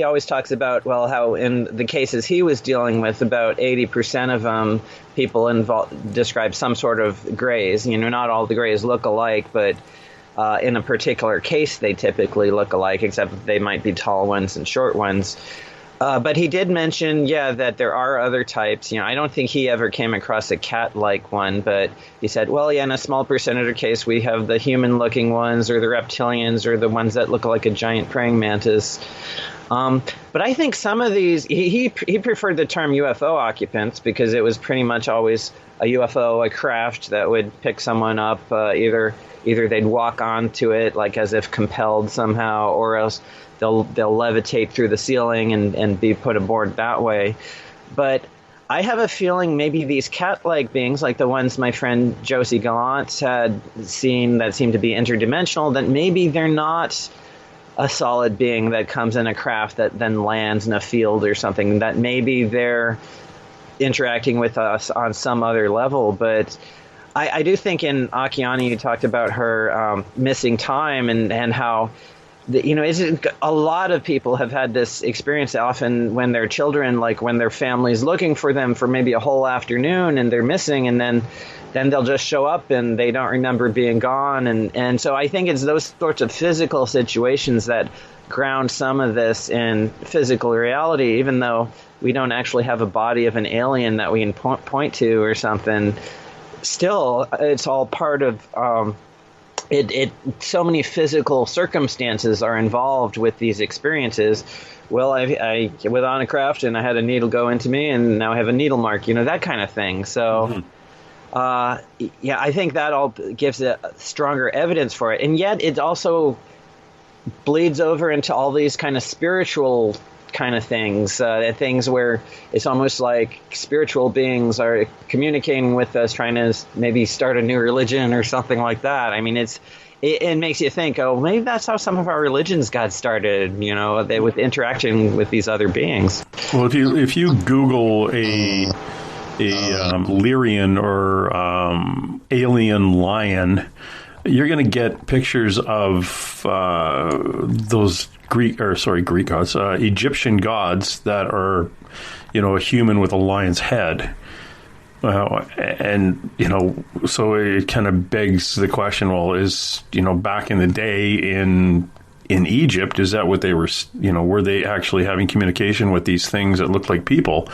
always talks about, well, how in the cases he was dealing with, about 80% of them, people describe some sort of grays. Not all the grays look alike, but in a particular case, they typically look alike, except that they might be tall ones and short ones. But he did mention, that there are other types. I don't think he ever came across a cat-like one, but he said, well, in a small percentage of case, we have the human-looking ones, or the reptilians, or the ones that look like a giant praying mantis. But I think some of these, he preferred the term UFO occupants, because it was pretty much always a UFO, a craft that would pick someone up, either they'd walk onto it, like as if compelled somehow, or else they'll levitate through the ceiling and be put aboard that way. But I have a feeling maybe these cat-like beings, like the ones my friend Josie Gallant had seen that seem to be interdimensional, that maybe they're not a solid being that comes in a craft that then lands in a field or something, that maybe they're interacting with us on some other level. But I do think in Akiane, you talked about her missing time and how, a lot of people have had this experience often when they're children, like when their family's looking for them for maybe a whole afternoon and they're missing, and then they'll just show up and they don't remember being gone. And so I think it's those sorts of physical situations that ground some of this in physical reality, even though we don't actually have a body of an alien that we can point to or something. Still, it's all part of so many physical circumstances are involved with these experiences. Well, I was on a craft and I had a needle go into me, and now I have a needle mark, that kind of thing. So, I think that all gives a stronger evidence for it. And yet it also bleeds over into all these kind of spiritual kind of things, things where it's almost like spiritual beings are communicating with us, trying to maybe start a new religion or something like that. I mean, it makes you think, oh, maybe that's how some of our religions got started, with interaction with these other beings. Well, if you Google a Lyrian or alien lion, you're going to get pictures of those Greek gods, Egyptian gods that are, a human with a lion's head. And, so it kind of begs the question, well, is, back in the day in Egypt, is that what they were, were they actually having communication with these things that looked like people,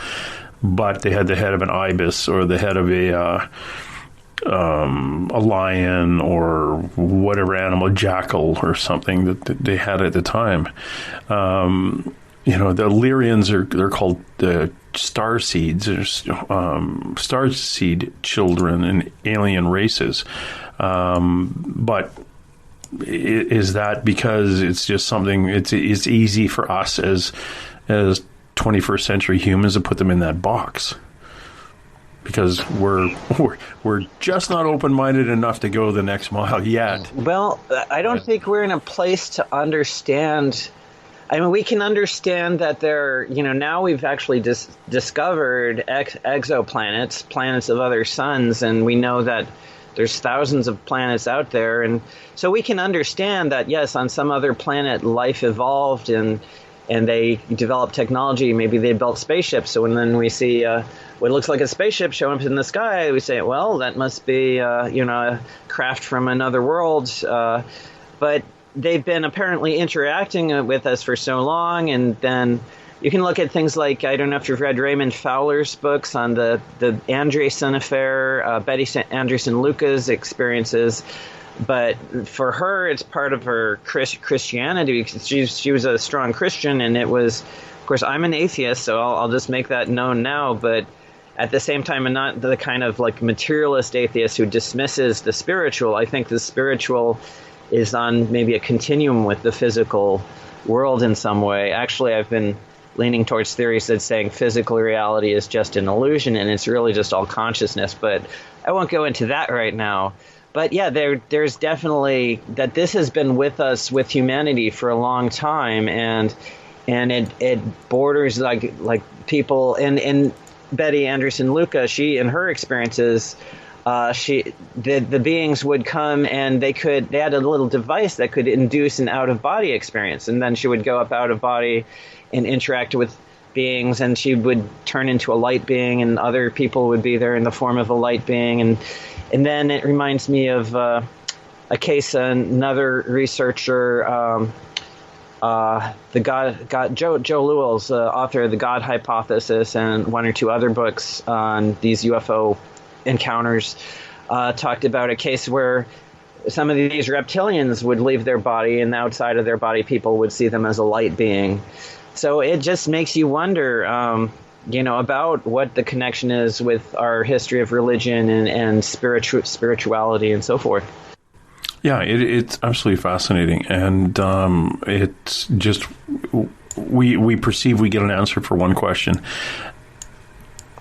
but they had the head of an ibis or the head of a lion or whatever animal, jackal or something that they had at the time. The Lyrians they're called the star seeds, star seed children in alien races. But is that because it's just something? It's easy for us as 21st century humans to put them in that box, because we're just not open-minded enough to go the next mile yet. Well, I don't think we're in a place to understand. I mean, we can understand that now we've actually discovered exoplanets, planets of other suns, and we know that there's thousands of planets out there. And so we can understand that, yes, on some other planet, life evolved and and they develop technology. Maybe they built spaceships. So when then we see what looks like a spaceship showing up in the sky, we say, well, that must be a craft from another world. But they've been apparently interacting with us for so long, and then you can look at things like, I don't know if you've read Raymond Fowler's books on the Andreessen affair, Betty Andreessen Luca's experiences. But for her, it's part of her Christianity, because she was a strong Christian, and it was, of course, I'm an atheist, so I'll just make that known now. But at the same time, I'm not the kind of like materialist atheist who dismisses the spiritual. I think the spiritual is on maybe a continuum with the physical world in some way. Actually, I've been leaning towards theories that saying physical reality is just an illusion, and it's really just all consciousness. But I won't go into that right now. But yeah, there's definitely that this has been with us, with humanity, for a long time, and it borders like people and Betty Andreessen Luca. She, in her experiences, the beings would come and they had a little device that could induce an out of body experience, and then she would go up out of body and interact with beings, and she would turn into a light being, and other people would be there in the form of a light being, and then it reminds me of a case another researcher, Joe Lewell's author of The God Hypothesis and one or two other books on these UFO encounters, talked about a case where some of these reptilians would leave their body, and outside of their body people would see them as a light being. So it just makes you wonder, about what the connection is with our history of religion and spirituality and so forth. Yeah, it's absolutely fascinating, and it's just we perceive we get an answer for one question,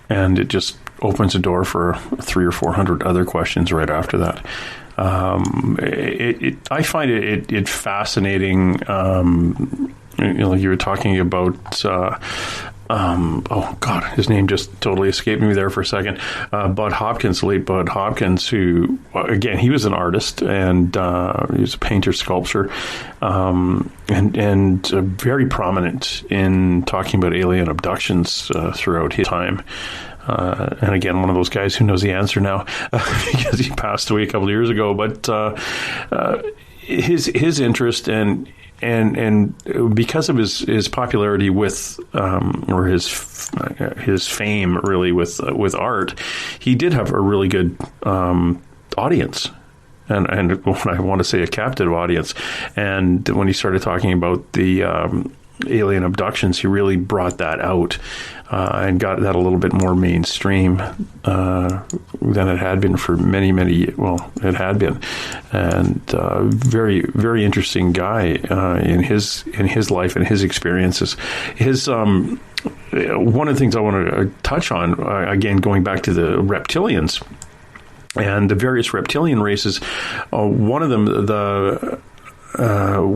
and it just opens a door for 300 or 400 other questions right after that. I find it fascinating. You were talking about. Oh God, his name just totally escaped me there for a second. Bud Hopkins, late Bud Hopkins, who again, he was an artist, and he was a painter, sculptor, and very prominent in talking about alien abductions throughout his time. And again, one of those guys who knows the answer now because he passed away a couple of years ago. But his interest and because of his popularity with or his fame really with art, he did have a really good audience. And when I want to say a captive audience, and when he started talking about the alien abductions, he really brought that out and got that a little bit more mainstream than it had been for many. Well, it had been, and very, very interesting guy in his life and his experiences. His one of the things I want to touch on again, going back to the reptilians and the various reptilian races. One of them,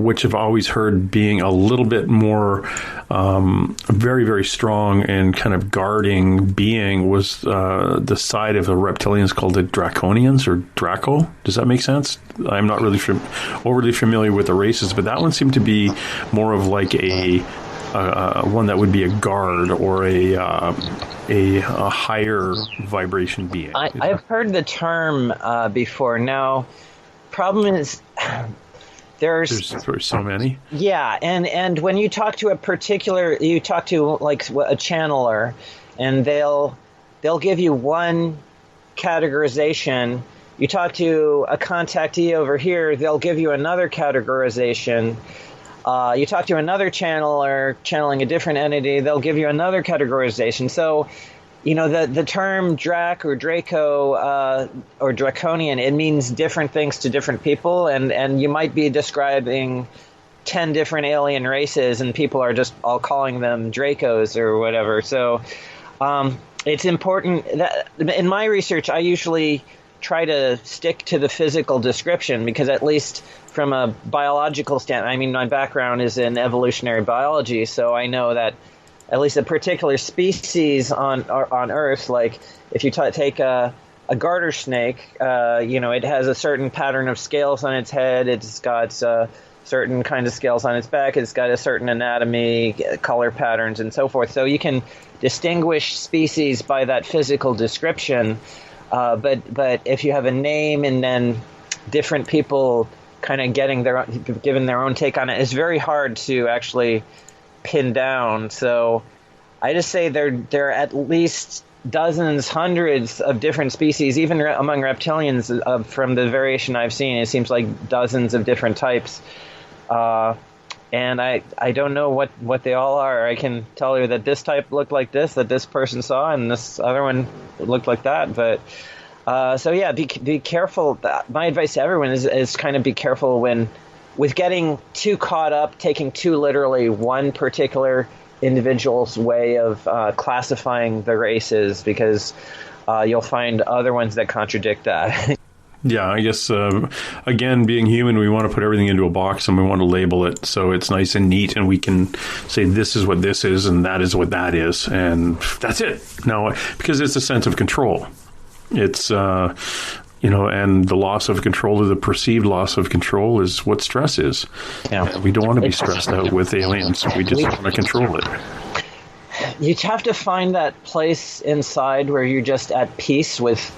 which I've always heard being a little bit more very, very strong and kind of guarding being, was the side of the reptilians called the Draconians, or Draco. Does that make sense? I'm not really overly familiar with the races, but that one seemed to be more of like a one that would be a guard or a higher vibration being. I've heard the term before. Now, problem is there's so many. Yeah, and when you talk to you talk to like a channeler, and they'll give you one categorization. You talk to a contactee over here, they'll give you another categorization. You talk to another channeler channeling a different entity, they'll give you another categorization. So, the term Drac or Draco or Draconian, it means different things to different people, and you might be describing 10 different alien races, and people are just all calling them Dracos or whatever. So it's important that in my research, I usually try to stick to the physical description, because at least from a biological standpoint, my background is in evolutionary biology, so I know that at least a particular species on Earth, like if you take a garter snake, it has a certain pattern of scales on its head. It's got certain kinds of scales on its back. It's got a certain anatomy, color patterns, and so forth. So you can distinguish species by that physical description. But if you have a name and then different people kind of giving their own take on it, it's very hard to actually pin down. So I just say there are at least dozens, hundreds of different species, even among reptilians. From the variation I've seen, it seems like dozens of different types. And I don't know what they all are. I can tell you that this type looked like this, that this person saw, and this other one looked like that. But so yeah, be careful. My advice to everyone is kind of be careful with getting too caught up, taking too literally one particular individual's way of classifying the races, because you'll find other ones that contradict that. Yeah, I guess, again, being human, we want to put everything into a box and we want to label it so it's nice and neat, and we can say this is what this is and that is what that is, and that's it. No, because it's a sense of control. It's, and the loss of control, or the perceived loss of control, is what stress is. Yeah. We don't want to be stressed out with aliens. We just want to control it. You have to find that place inside where you're just at peace with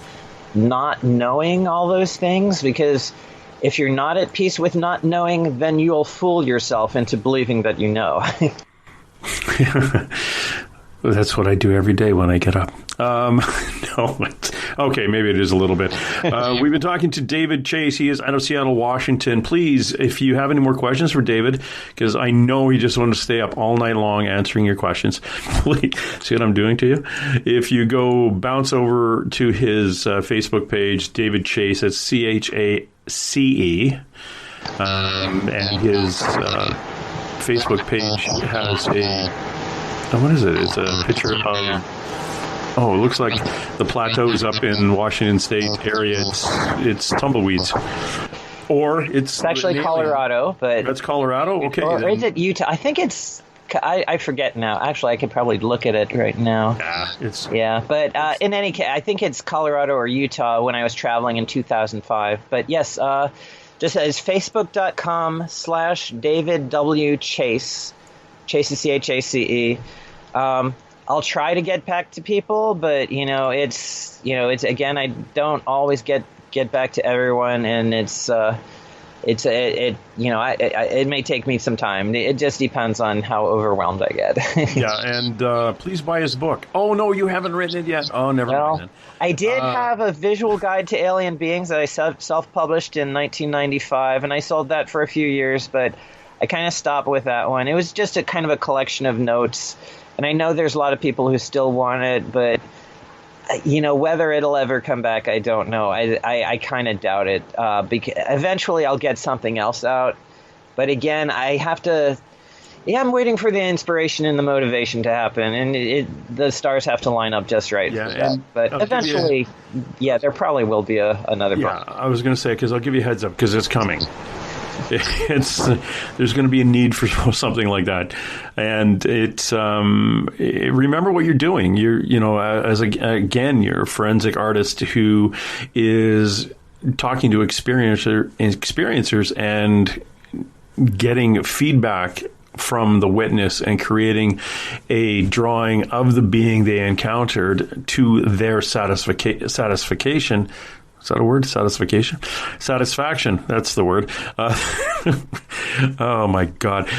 not knowing all those things, because if you're not at peace with not knowing, then you'll fool yourself into believing that you know. That's what I do every day when I get up. Okay, maybe it is a little bit. We've been talking to David Chace. He is out of Seattle, Washington. Please, if you have any more questions for David, because I know he just wanted to stay up all night long answering your questions. Please, see what I'm doing to you? If you go bounce over to his Facebook page, David Chace, that's CHACE, and his Facebook page has what is it? It's a picture of... Oh, it looks like the plateaus up in Washington State area. It's tumbleweeds. Or it's actually Colorado, but... That's Colorado? Okay. Or is it Utah? I think it's... I forget now. Actually, I could probably look at it right now. Yeah, but in any case, I think it's Colorado or Utah when I was traveling in 2005. But yes, just as facebook.com/David W. Chace. Chace is CHACE. I'll try to get back to people, but it's again, I don't always get back to everyone, and it may take me some time. It just depends on how overwhelmed I get. Yeah, and please buy his book. Oh no, you haven't written it yet. Oh, never mind. I did have a visual guide to alien beings that I self-published in 1995, and I sold that for a few years, but I kind of stopped with that one. It was just a kind of a collection of notes. And I know there's a lot of people who still want it, but, whether it'll ever come back, I don't know. I kind of doubt it. Because eventually I'll get something else out. But again, I have to... Yeah, I'm waiting for the inspiration and the motivation to happen. And the stars have to line up just right for that. But eventually, there probably will be another book. Yeah, I was going to say, because I'll give you a heads up, because it's coming. There's going to be a need for something like that, and remember what you're doing. You're a forensic artist who is talking to experiencers and getting feedback from the witness and creating a drawing of the being they encountered to their satisfaction. Is that a word? Satisfaction? Satisfaction. That's the word. Oh, my God.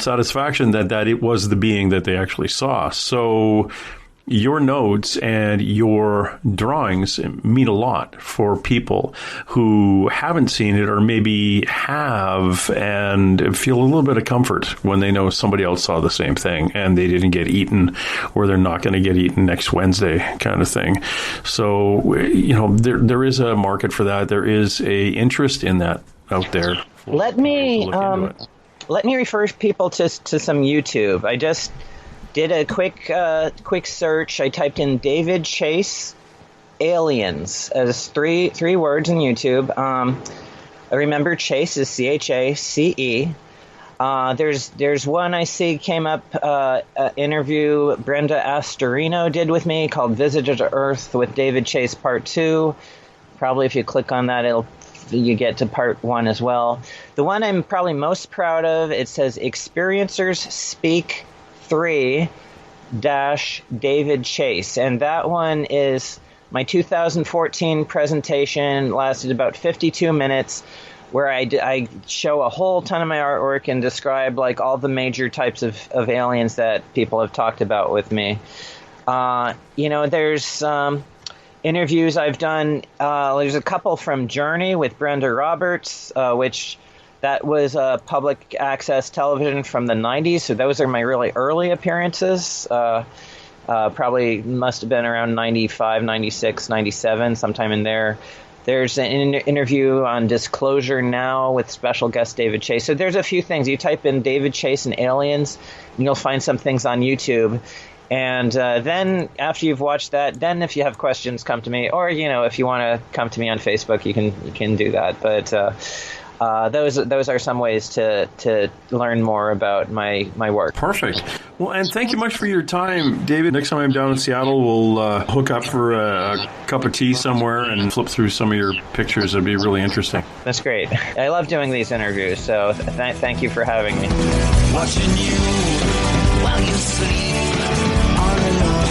Satisfaction that it was the being that they actually saw. So your notes and your drawings mean a lot for people who haven't seen it, or maybe have, and feel a little bit of comfort when they know somebody else saw the same thing and they didn't get eaten, or they're not going to get eaten next Wednesday, kind of thing. So, there is a market for that. There is a interest in that out there. Let me refer people to some YouTube. I just did a quick search. I typed in David Chace aliens as three words in YouTube. I remember Chace is CHACE. There's one I see came up, interview Brenda Astorino did with me called Visitor to Earth with David Chace Part 2. Probably if you click on that, it'll you get to part 1 as well. The one I'm probably most proud of, it says Experiencers Speak 3 David Chace. And that one is my 2014 presentation, lasted about 52 minutes, where I show a whole ton of my artwork and describe like all the major types of aliens that people have talked about with me. There's interviews I've done. There's a couple from Journey with Brenda Roberts, which that was public access television from the 90s. So those are my really early appearances. Probably must have been around 95, 96, 97, sometime in there. There's an interview on Disclosure Now with special guest David Chace. So there's a few things. You type in David Chace and aliens, and you'll find some things on YouTube. And then after you've watched that, then if you have questions, come to me. Or, if you want to come to me on Facebook, you can do that. But those are some ways to learn more about my work. Perfect. Well, and thank you much for your time, David. Next time I'm down in Seattle, we'll hook up for a cup of tea somewhere and flip through some of your pictures. It'd be really interesting. That's great. I love doing these interviews, so thank you for having me. Watching you while you sleep all alone.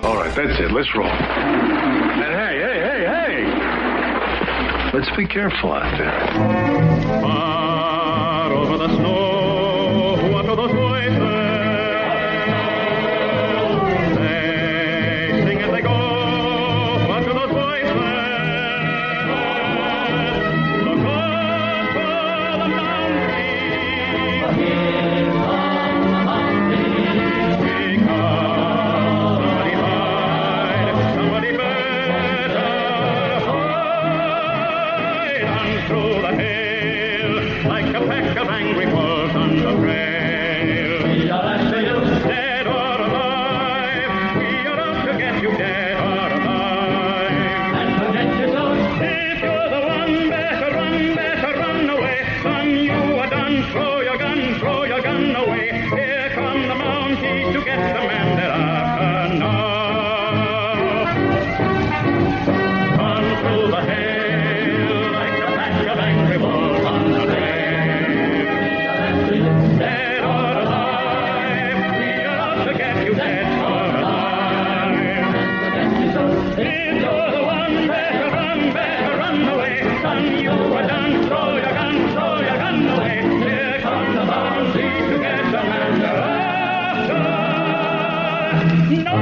All right, that's it. Let's roll. And hey. Let's be careful out there. Far over the snow, what are those voices? They sing as they go. What are those voices? Look up for the mountain. Because somebody better hide through the hail like a pack of angry wolves on the trail. Dead or alive, we are out to get you, dead or alive. And forget yourself. If you're the one, better run away. Son, you are done. Throw your gun away. Here come the Mounties to get the man they're after now. Run through the hail like a pack of angry wolves on the trail. Dead or alive, we are out to get you, dead or alive. If you're the one, better run away. Son, you are done. Throw your gun away. Here come the Mounties to get the man they're after. No!